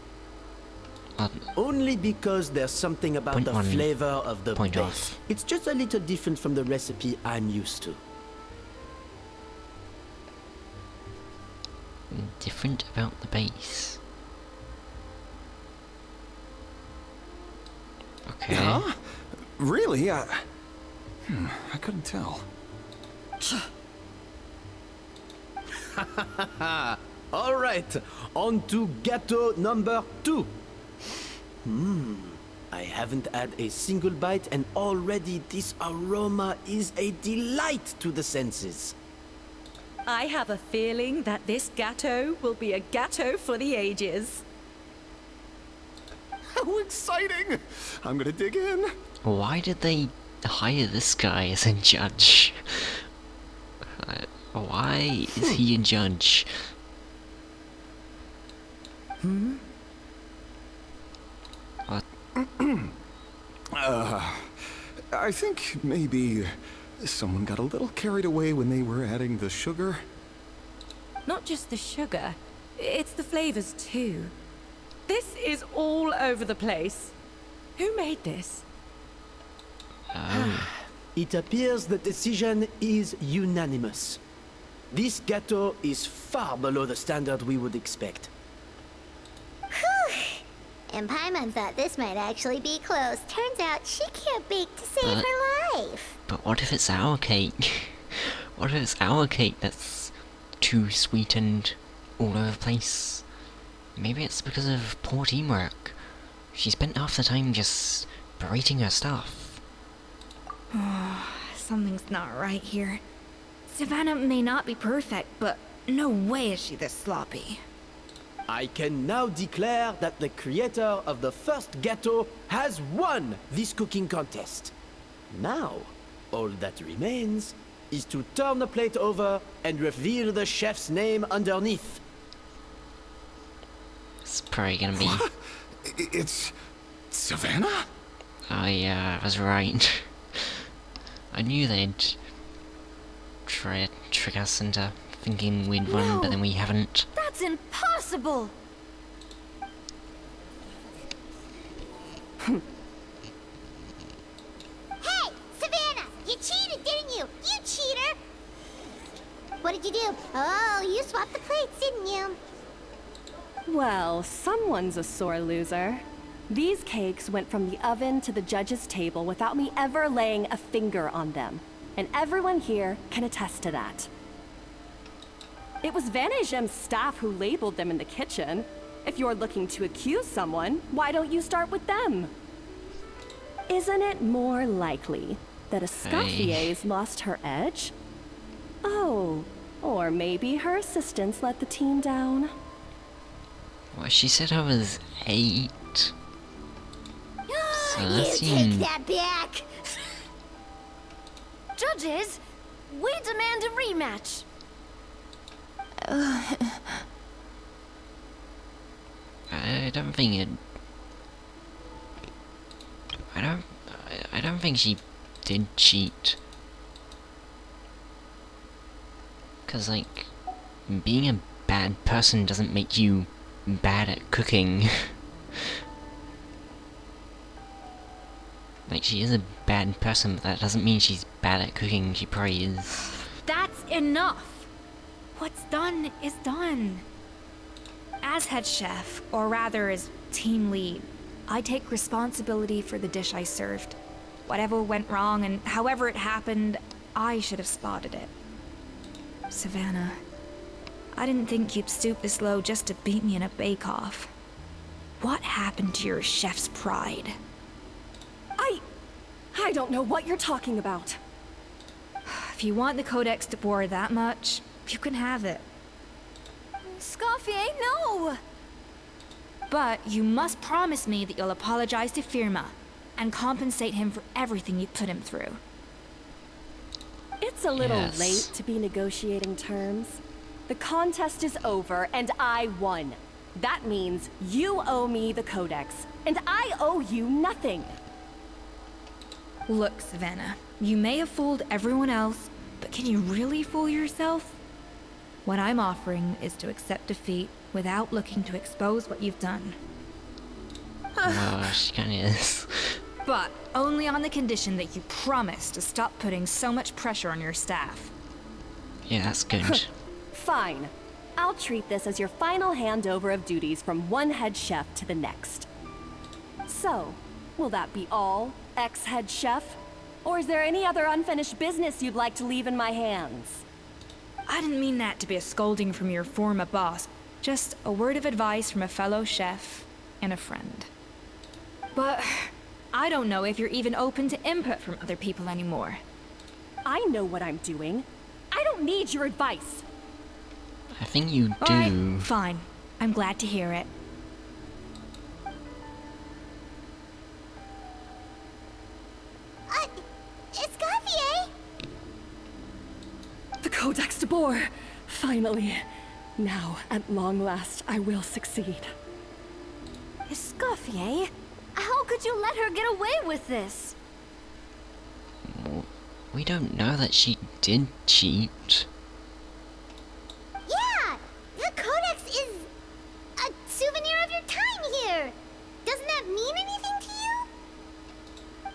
Only because there's something about the 0.1 flavor of the point base. off. It's just a little different from the recipe I'm used to. Different about the base. Okay. Huh? Really? I couldn't tell. All right, on to gâteau number 2. I haven't had a single bite and already this aroma is a delight to the senses. I have a feeling that this gâteau will be a gâteau for the ages. How exciting! I'm gonna dig in. Why did they hire this guy as a judge? Why is he a judge? What? I think maybe someone got a little carried away when they were adding the sugar. Not just the sugar, it's the flavors too. This is all over the place. Who made this? Oh. It appears the decision is unanimous. This gâteau is far below the standard we would expect. Whew. And Paimon thought this might actually be close. Turns out she can't bake to save her life. But what if it's our cake? What if it's our cake that's too sweet and all over the place? Maybe it's because of poor teamwork. She spent half the time just berating her staff. Something's not right here. Savannah may not be perfect, but no way is she this sloppy. I can now declare that the creator of the first gâteau has won this cooking contest. Now, all that remains is to turn the plate over and reveal the chef's name underneath. It's probably gonna be... It's Savannah? Oh yeah, I was right. I knew they'd try to trick us into thinking we'd won, but then we haven't. That's impossible! Hey, Savannah! You cheated, didn't you? You cheater! What did you do? Oh, you swapped the plates, didn't you? Well, someone's a sore loser. These cakes went from the oven to the judge's table without me ever laying a finger on them. And everyone here can attest to that. It was Van Gem's staff who labeled them in the kitchen. If you're looking to accuse someone, why don't you start with them? Isn't it more likely that Escoffier's lost her edge? Oh, or maybe her assistants let the team down. Well, she said I was 8. So You that take seemed... that back! Judges, we demand a rematch. I don't think it... I don't think she did cheat. 'Cause, like, being a bad person doesn't make you bad at cooking. Like, she is a bad person, but that doesn't mean she's bad at cooking. She probably is. That's enough! What's done is done. As head chef, or rather as team lead, I take responsibility for the dish I served. Whatever went wrong and however it happened, I should have spotted it. Savannah, I didn't think you'd stoop this low just to beat me in a bake-off. what happened to your chef's pride? I don't know what you're talking about. If you want the Codex to bore that much, you can have it. Escoffier, no! But you must promise me that you'll apologize to Firma and compensate him for everything you put him through. It's a little Yes. late to be negotiating terms. The contest is over, and I won. That means you owe me the Codex, and I owe you nothing. Look, Savannah, you may have fooled everyone else, but can you really fool yourself? What I'm offering is to accept defeat without looking to expose what you've done. Oh, she kinda is. But only on the condition that you promise to stop putting so much pressure on your staff. Yeah, that's good. Fine. I'll treat this as your final handover of duties from one head chef to the next. So, will that be all, ex-head chef? Or is there any other unfinished business you'd like to leave in my hands? I didn't mean that to be a scolding from your former boss, just a word of advice from a fellow chef and a friend. But I don't know if you're even open to input from other people anymore. I know what I'm doing. I don't need your advice. I think you do. Alright, fine. I'm glad to hear it. Escoffier! The Codex de Boer! Finally. Now, at long last, I will succeed. Escoffier? How could you let her get away with this? We don't know that she did cheat. Yeah! The Codex is a souvenir of your time here! Doesn't that mean anything to you?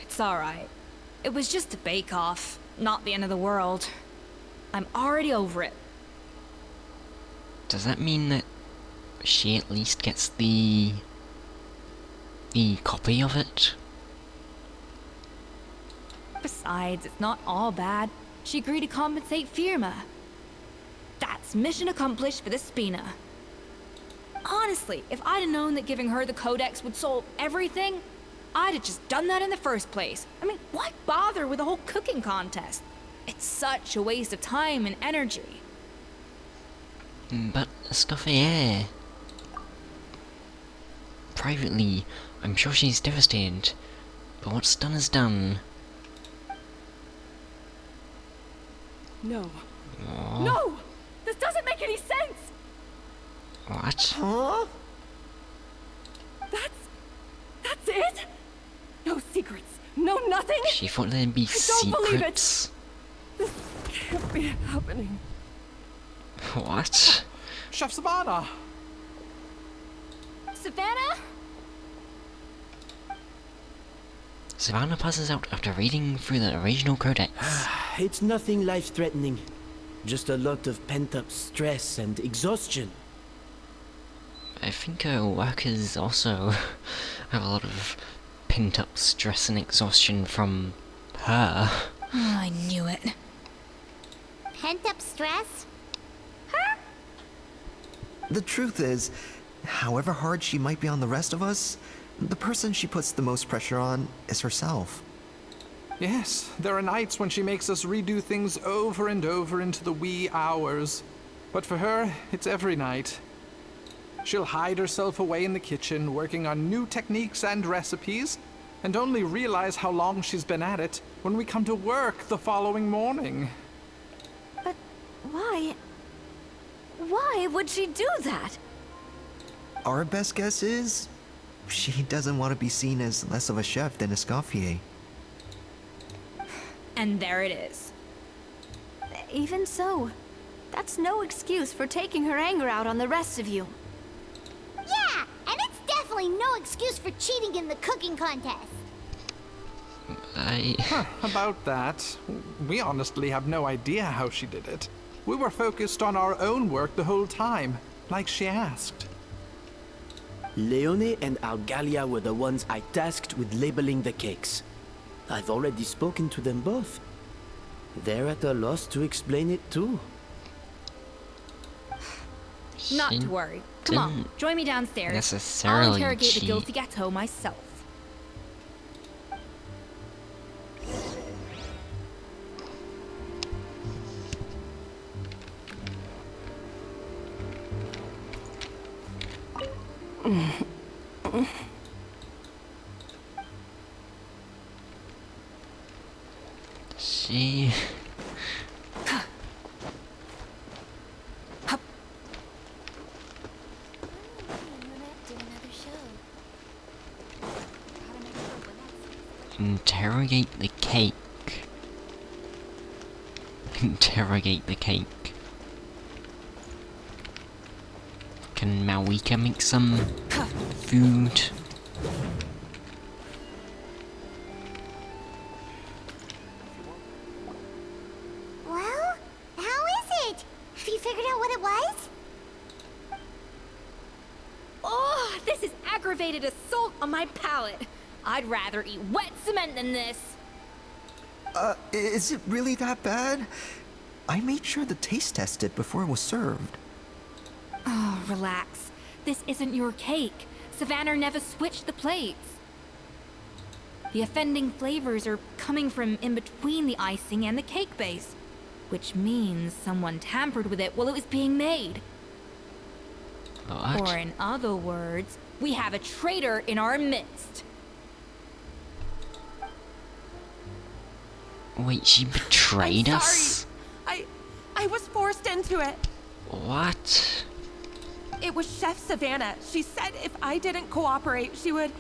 It's alright. It was just a bake-off, not the end of the world. I'm already over it. Does that mean that she at least gets the copy of it? Besides, it's not all bad. She agreed to compensate Firma. That's mission accomplished for the Spina. Honestly, if I'd have known that giving her the Codex would solve everything, I'd have just done that in the first place. I mean, why bother with the whole cooking contest? It's such a waste of time and energy. But Escoffier... Privately, I'm sure she's devastated. But what's done is done. No. Aw. No! This doesn't make any sense! What? Huh? That's it? No secrets. No nothing? She thought there'd be don't believe it. secrets. This can't be happening. What? Chef Savannah! Savannah? Savannah passes out after reading through the original codex. It's nothing life-threatening. Just a lot of pent-up stress and exhaustion. I think her workers also have a lot of pent-up stress and exhaustion from her. Oh, I knew it. Pent-up stress? The truth is, however hard she might be on the rest of us, the person she puts the most pressure on is herself. Yes, there are nights when she makes us redo things over and over into the wee hours. But for her, it's every night. She'll hide herself away in the kitchen, working on new techniques and recipes, and only realize how long she's been at it when we come to work the following morning. But why? Why would she do that? Our best guess is, she doesn't want to be seen as less of a chef than Escoffier. And there it is. Even so, that's no excuse for taking her anger out on the rest of you. Yeah, and it's definitely no excuse for cheating in the cooking contest. About that, we honestly have no idea how she did it. We were focused on our own work the whole time, like she asked. Leone and Algalia were the ones I tasked with labeling the cakes. I've already spoken to them both. They're at a loss to explain it too. Not to worry. Come on, join me downstairs. necessarily I'll interrogate cheat. the guilty Gateau myself. She... Interrogate the cake. Interrogate the cake. Can Malika make some food? Well, how is it? Have you figured out what it was? Oh, this is aggravated assault on my palate. I'd rather eat wet cement than this. Is it really that bad? I made sure to taste test it before it was served. Oh, relax. This isn't your cake. Savannah never switched the plates. The offending flavors are coming from in between the icing and the cake base, which means someone tampered with it while it was being made. What? Or in other words, we have a traitor in our midst. Wait, she betrayed I'm us? sorry. I was forced into it. What? It was Chef Savannah. She said if I didn't cooperate, she would...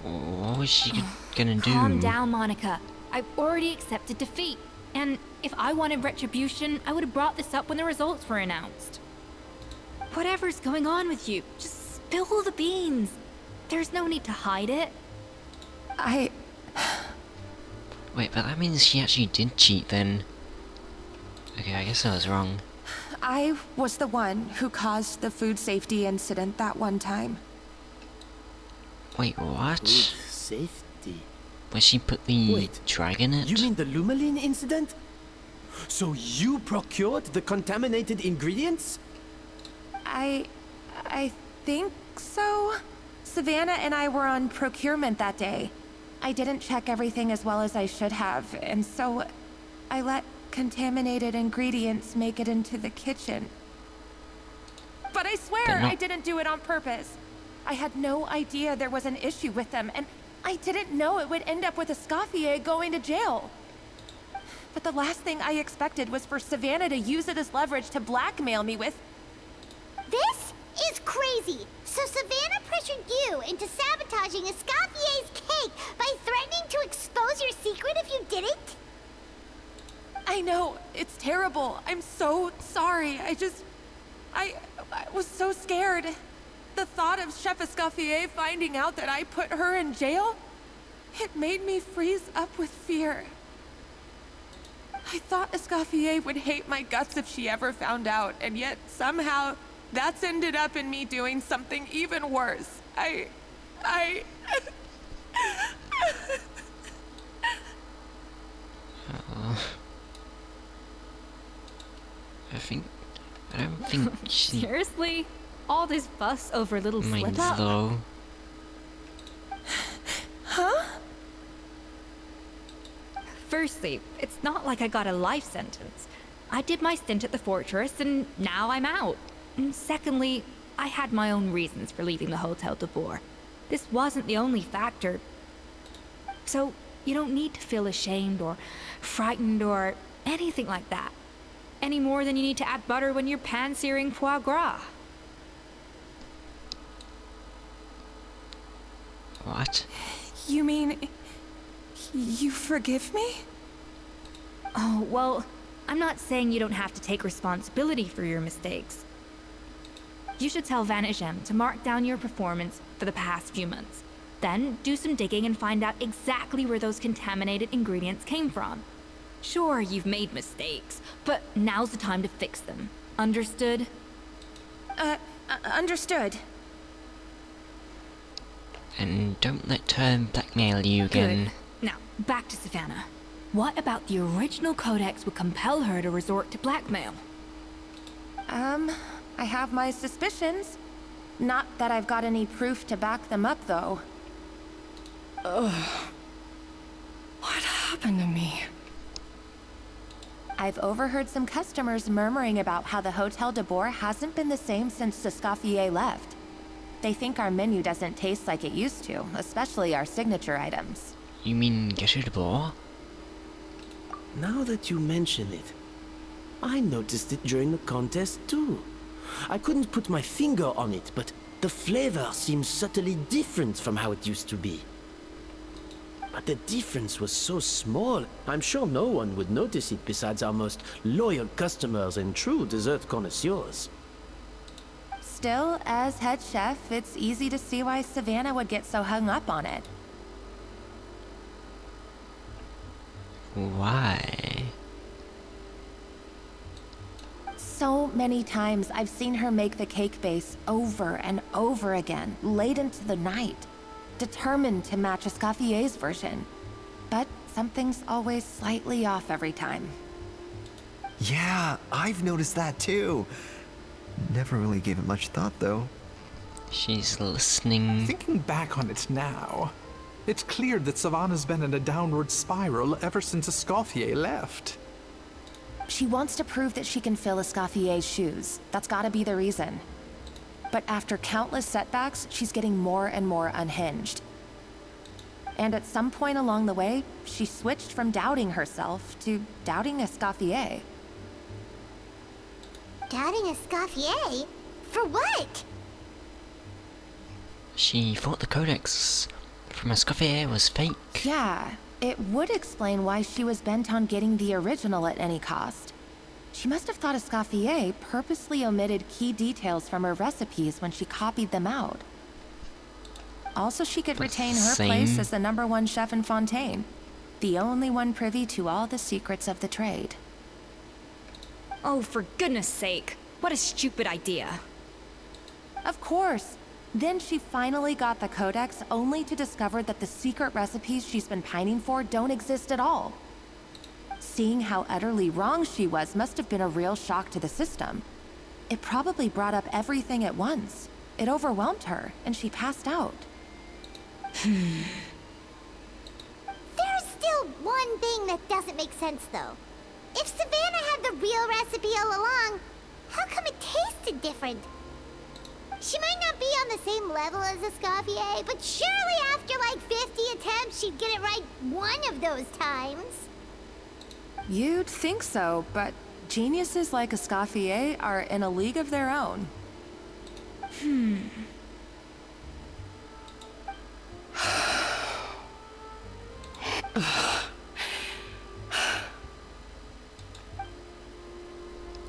What was she gonna do? Calm down, Monica. I've already accepted defeat. And if I wanted retribution, I would have brought this up when the results were announced. Whatever's going on with you, just spill the beans. There's no need to hide it. Wait, but that means she actually did cheat then. Okay, I guess I was wrong. I was the one who caused the food safety incident that one time. Wait, what? Food safety. Where she put the Wait, dragon in it? You mean the Lumalin incident? So you procured the contaminated ingredients? I think so. Savannah and I were on procurement that day. I didn't check everything as well as I should have, and so I let contaminated ingredients make it into the kitchen. But I swear I didn't do it on purpose. I had no idea there was an issue with them, and I didn't know it would end up with Escoffier going to jail. But the last thing I expected was for Savannah to use it as leverage to blackmail me with... This is crazy. So Savannah pressured you into sabotaging Escoffier's cake by threatening to expose your secret if you didn't? I know, it's terrible. I'm so sorry. I was so scared. The thought of Chef Escoffier finding out that I put her in jail, it made me freeze up with fear. I thought Escoffier would hate my guts if she ever found out, and yet somehow that's ended up in me doing something even worse. I don't think she Seriously? All this fuss over a little minds slip-up? though. Huh? Firstly, it's not like I got a life sentence. I did my stint at the fortress, and now I'm out. And secondly, I had my own reasons for leaving the Hotel de Boer. This wasn't the only factor. So, you don't need to feel ashamed or frightened or anything like that. Any more than you need to add butter when you're pan-searing foie gras. What? You mean... you forgive me? Oh, well, I'm not saying you don't have to take responsibility for your mistakes. You should tell Vanagem to mark down your performance for the past few months. Then do some digging and find out exactly where those contaminated ingredients came from. Sure, you've made mistakes, but now's the time to fix them. Understood? Understood. And don't let her blackmail you again. Good. Now, back to Savannah. What about the original codex would compel her to resort to blackmail? I have my suspicions. Not that I've got any proof to back them up, though. Ugh. What happened to me? I've overheard some customers murmuring about how the Hotel de Boer hasn't been the same since Escoffier left. They think our menu doesn't taste like it used to, especially our signature items. You mean Ghetto de Boer? Now that you mention it, I noticed it during the contest too. I couldn't put my finger on it, but the flavor seems subtly different from how it used to be. But the difference was so small, I'm sure no one would notice it besides our most loyal customers and true dessert connoisseurs. Still, as head chef, it's easy to see why Savannah would get so hung up on it. Why? So many times I've seen her make the cake base over and over again, late into the night, determined to match Escoffier's version. But something's always slightly off every time. Yeah, I've noticed that too. Never really gave it much thought, though. She's listening. Thinking back on it now, it's clear that Savannah's been in a downward spiral ever since Escoffier left. She wants to prove that she can fill Escoffier's shoes. That's gotta be the reason. But after countless setbacks, she's getting more and more unhinged. And at some point along the way, she switched from doubting herself to doubting Escoffier. Doubting Escoffier? For what? She thought the codex from Escoffier was fake. Yeah, it would explain why she was bent on getting the original at any cost. She must have thought Escoffier purposely omitted key details from her recipes when she copied them out. Also, she could retain her place as the #1 chef in Fontaine, the only one privy to all the secrets of the trade. Oh, for goodness sake. What a stupid idea. Of course. Then she finally got the codex only to discover that the secret recipes she's been pining for don't exist at all. Seeing how utterly wrong she was must have been a real shock to the system. It probably brought up everything at once. It overwhelmed her, and she passed out. There's still one thing that doesn't make sense, though. If Savannah had the real recipe all along, how come it tasted different? She might not be on the same level as Escoffier, but surely after like 50 attempts, she'd get it right one of those times. You'd think so, but geniuses like Escoffier are in a league of their own.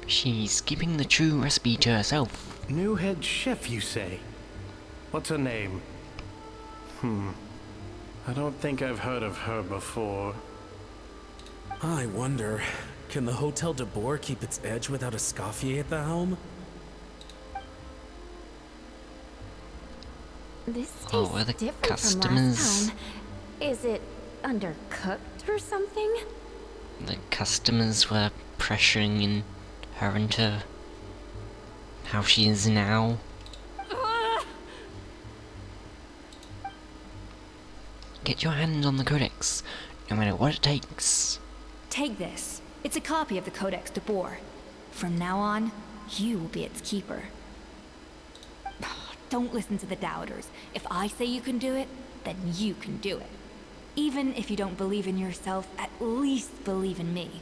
She's keeping the true recipe to herself. New head chef, you say? What's her name? I don't think I've heard of her before. I wonder, can the Hotel de Boer keep its edge without Escoffier at the helm? This Oh, tastes are the different from customers? last time. Is it undercooked or something? The customers were pressuring her into how she is now. Get your hands on the codex, no matter what it takes. Take this. It's a copy of the Codex de Boer. From now on, you will be its keeper. Don't listen to the doubters. If I say you can do it, then you can do it. Even if you don't believe in yourself, at least believe in me.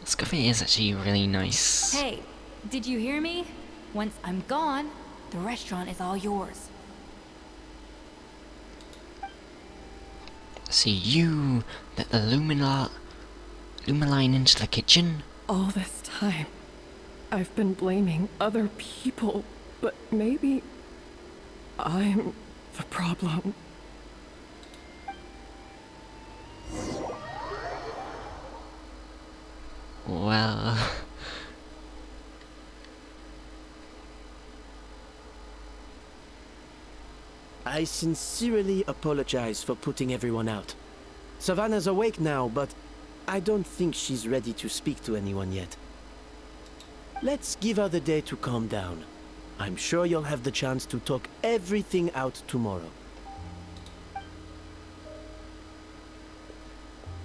Escoffier is actually really nice. Hey, did you hear me? Once I'm gone, the restaurant is all yours. So you let the Lumaline into the kitchen? All this time, I've been blaming other people, but maybe I'm the problem. Well... I sincerely apologize for putting everyone out. Savannah's awake now, but I don't think she's ready to speak to anyone yet. let's give her the day to calm down. I'm sure you'll have the chance to talk everything out tomorrow.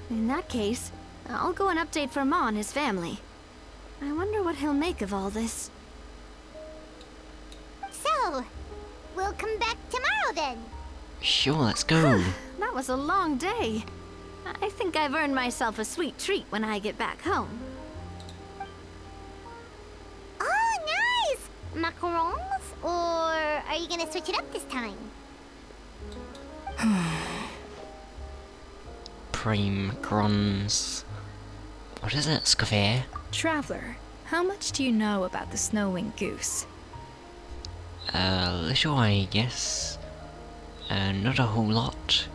In that case, I'll go and update Verma and his family. I wonder what he'll make of all this. So, we'll come back tomorrow then. Sure, let's go. That was a long day. I think I've earned myself a sweet treat when I get back home. Oh, nice! Macarons? Or are you gonna switch it up this time? Prime Crons. What is it, Escoffier? Traveler, how much do you know about the snow-winged goose? Little, I guess. Not a whole lot.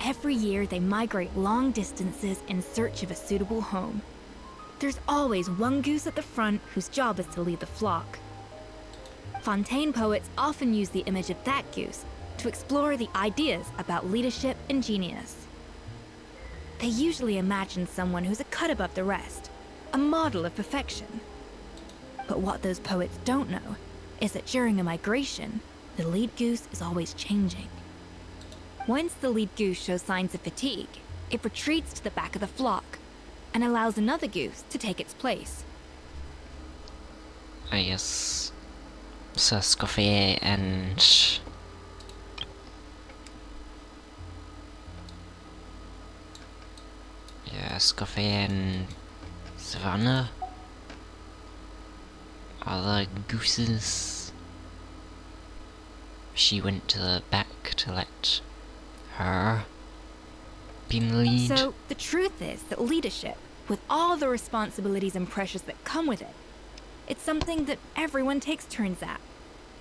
Every year they migrate long distances in search of a suitable home. There's always one goose at the front whose job is to lead the flock. Fontaine poets often use the image of that goose to explore the ideas about leadership and genius. They usually imagine someone who's a cut above the rest, a model of perfection. But what those poets don't know is that during a migration, the lead goose is always changing. Once the lead goose shows signs of fatigue, it retreats to the back of the flock and allows another goose to take its place. I guess Sir Escoffier and Escoffier and Savannah are the gooses. She went to the back to let her be in the lead. So the truth is that leadership, with all the responsibilities and pressures that come with it, it's something that everyone takes turns at.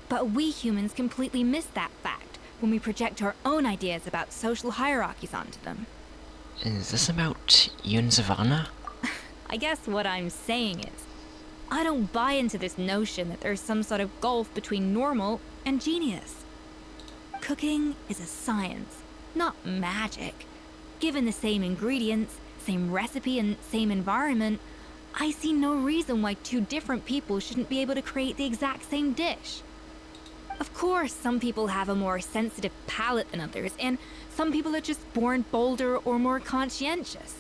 But we humans completely miss that fact when we project our own ideas about social hierarchies onto them. Is this about you and Savannah? I guess what I'm saying is, I don't buy into this notion that there's some sort of gulf between normal and genius. Cooking is a science, not magic. Given the same ingredients, same recipe, and same environment, I see no reason why two different people shouldn't be able to create the exact same dish. Of course, some people have a more sensitive palate than others, and some people are just born bolder or more conscientious.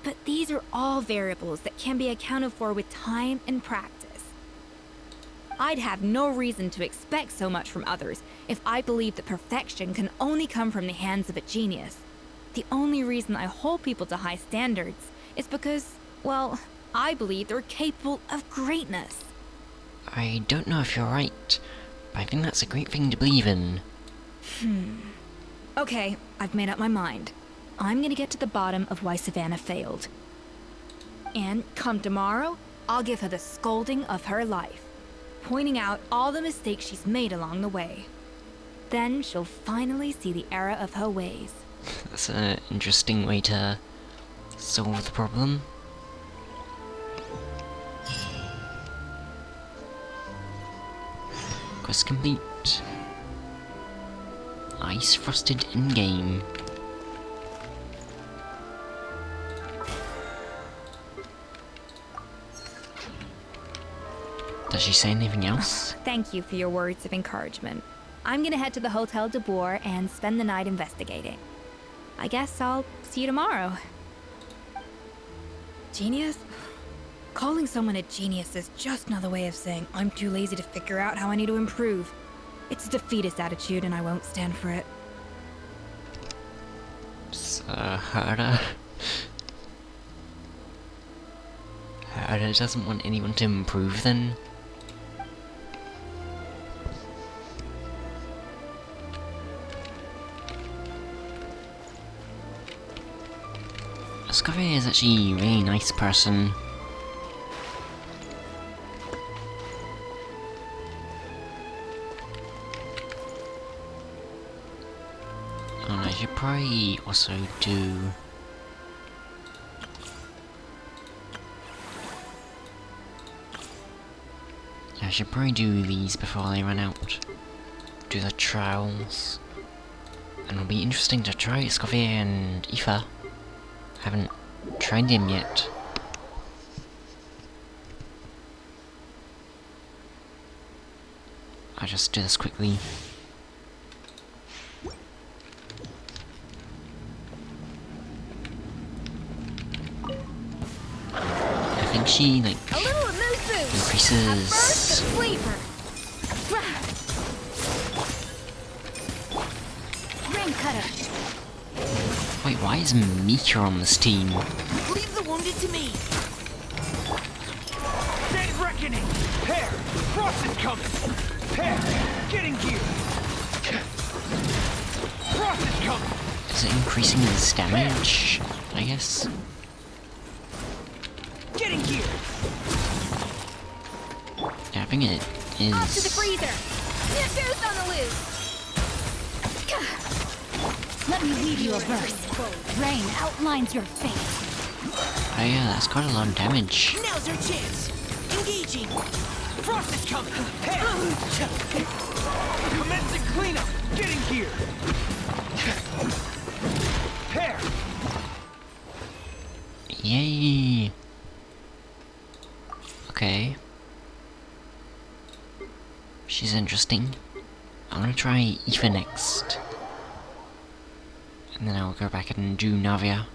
But these are all variables that can be accounted for with time and practice. I'd have no reason to expect so much from others if I believed that perfection can only come from the hands of a genius. The only reason I hold people to high standards is because, well, I believe they're capable of greatness. I don't know if you're right, but I think that's a great thing to believe in. Okay, I've made up my mind. I'm gonna get to the bottom of why Savannah failed. And come tomorrow, I'll give her the scolding of her life, pointing out all the mistakes she's made along the way. Then she'll finally see the error of her ways. That's an interesting way to solve the problem. Quest complete. Ice frosted in-game. Does she say anything else? Thank you for your words of encouragement. I'm gonna head to the Hotel de Boer and spend the night investigating. I guess I'll see you tomorrow. Genius? Calling someone a genius is just another way of saying I'm too lazy to figure out how I need to improve. It's a defeatist attitude and I won't stand for it. Herda doesn't want anyone to improve then? Escoffier is actually a really nice person. And I should probably also do... I should probably do these before they run out. Do the trials. And it'll be interesting to try Escoffier and Aoife. Haven't tried him yet. I'll just do this quickly. I think she, like, A little mood boost. increases... Burst of flavor. Rain cutter. Wait, why is Mika on this team? Leave the wounded to me. Dead reckoning. Pear, Frost is coming. Pear, getting gear. Frost is coming. Is it increasing his damage? I guess. Getting gear. Yeah, I think it is. Off to the freezer. New boost on the loose. Let me read you a verse. Rain outlines your fate. Oh yeah, that's quite a lot of damage. Now's our chance. Engaging. Frost is coming. Pear. Commencing cleanup. Getting gear. Pear. Yay! Okay. She's interesting. I'm gonna try Aoife next. And then I'll go back and do Navia.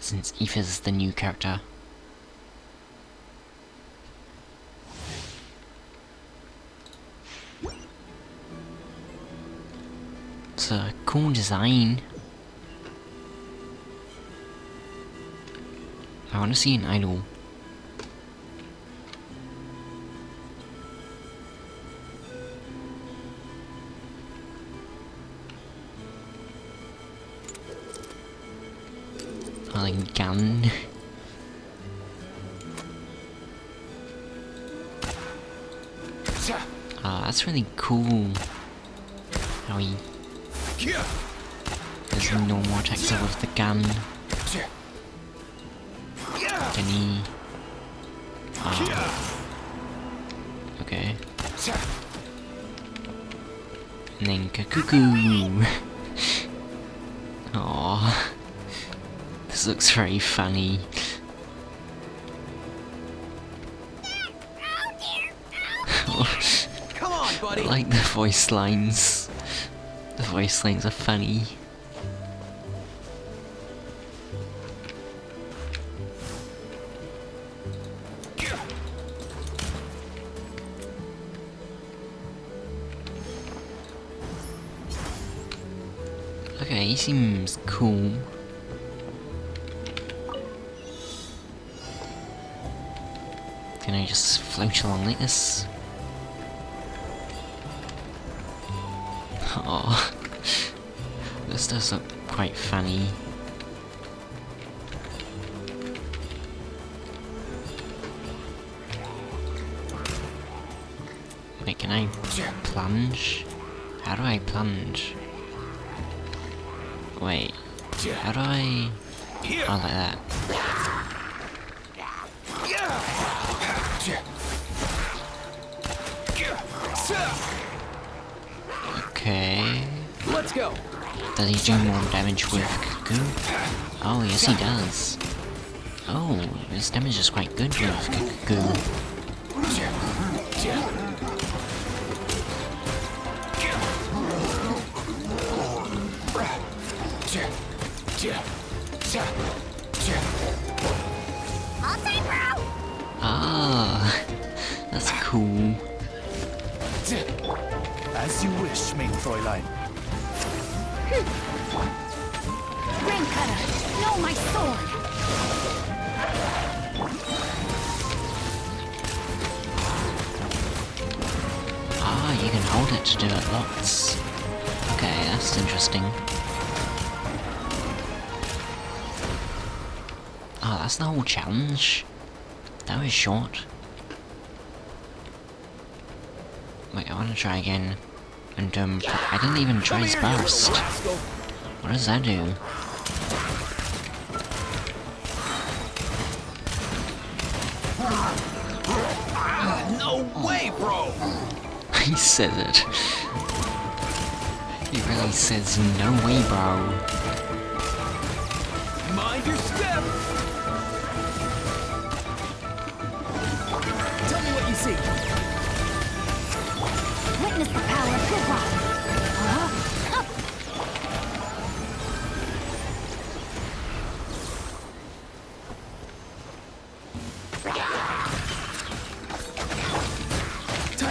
Since Aoife's the new character. It's a cool design. I want to see an idol. Or like gun. Oh, that's really cool. How he does normal attacks with the gun. Can he? Okay. And then Kakuku. Aww. This looks very funny. Come on, buddy. I like the voice lines. The voice lines are funny. Okay, he seems cool. Can I just float along like this? Oh, this does look quite funny. Wait, can I plunge? How do I plunge? Wait, how do I... Oh, like that. Okay. Let's go. Does he do more damage with Cuckoo? Oh, yes he does. Oh, his damage is quite good with Cuckoo. All time, bro! Ah, that's cool. As you wish, main Fräulein. Rain cutter, no, my sword! Ah, you can hold it to do it lots. Okay, that's interesting. Oh, that's the whole challenge? That was short. Wait, I want to try again. And I didn't even try his burst. What does that do? No way, bro! He says it. He really says no way, bro. Mind your step! Tell me what you see.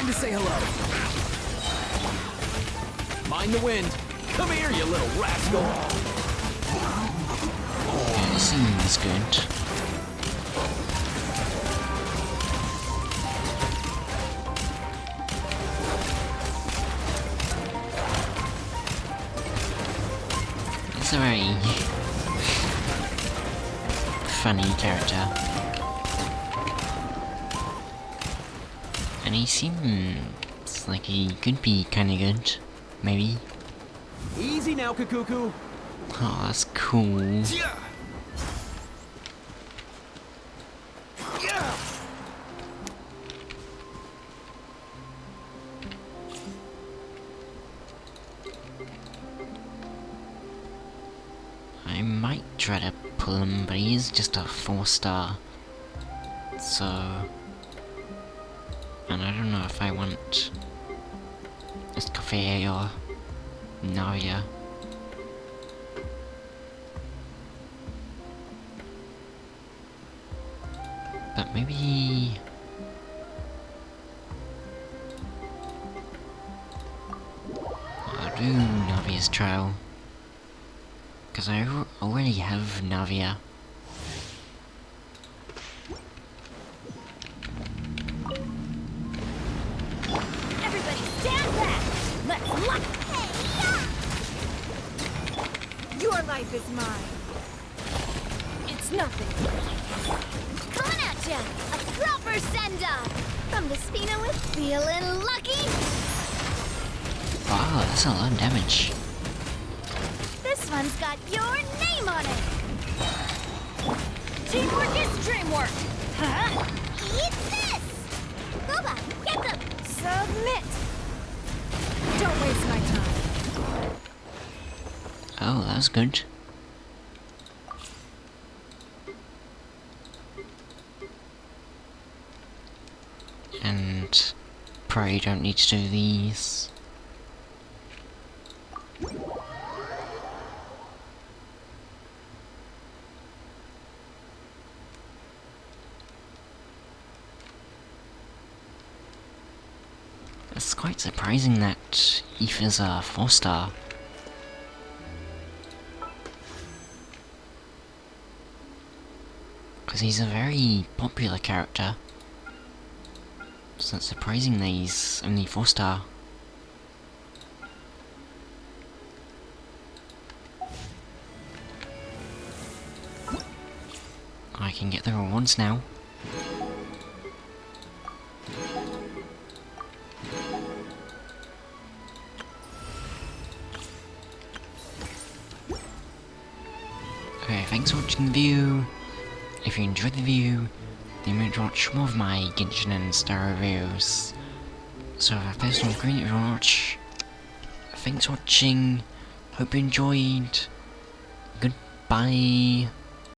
time to say hello. Mind the wind. Come here, you little rascal. Yeah, this seems good. It's a very funny character. And he seems like he could be kinda good. Maybe. Easy now, Kakuku. Oh, that's cool. I might try to pull him, but he is just a 4-star. So... and I don't know if I want... Escoffier or... Navia. But maybe... I'll do Navia's trial. Because I already have Navia. Everybody stand back! Let's lock! Your life is mine. It's nothing. Coming at ya! A proper send-off! From the Spina with feeling lucky! Wow, that's a lot of damage. This one's got your name on it! Teamwork is dreamwork! Huh? Eat this! Boba, get them! Submit! Don't waste my time. Oh, that's good. And probably don't need to do these. It's quite surprising that Eve is a 4-star. Because he's a very popular character. So it's surprising that he's only 4-star. I can get the rewards now. Okay, thanks for watching the video. If you enjoyed the video, then you might watch more of my Genshin and Star reviews. So if I on screen if you watch. Thanks for watching. Hope you enjoyed. Goodbye.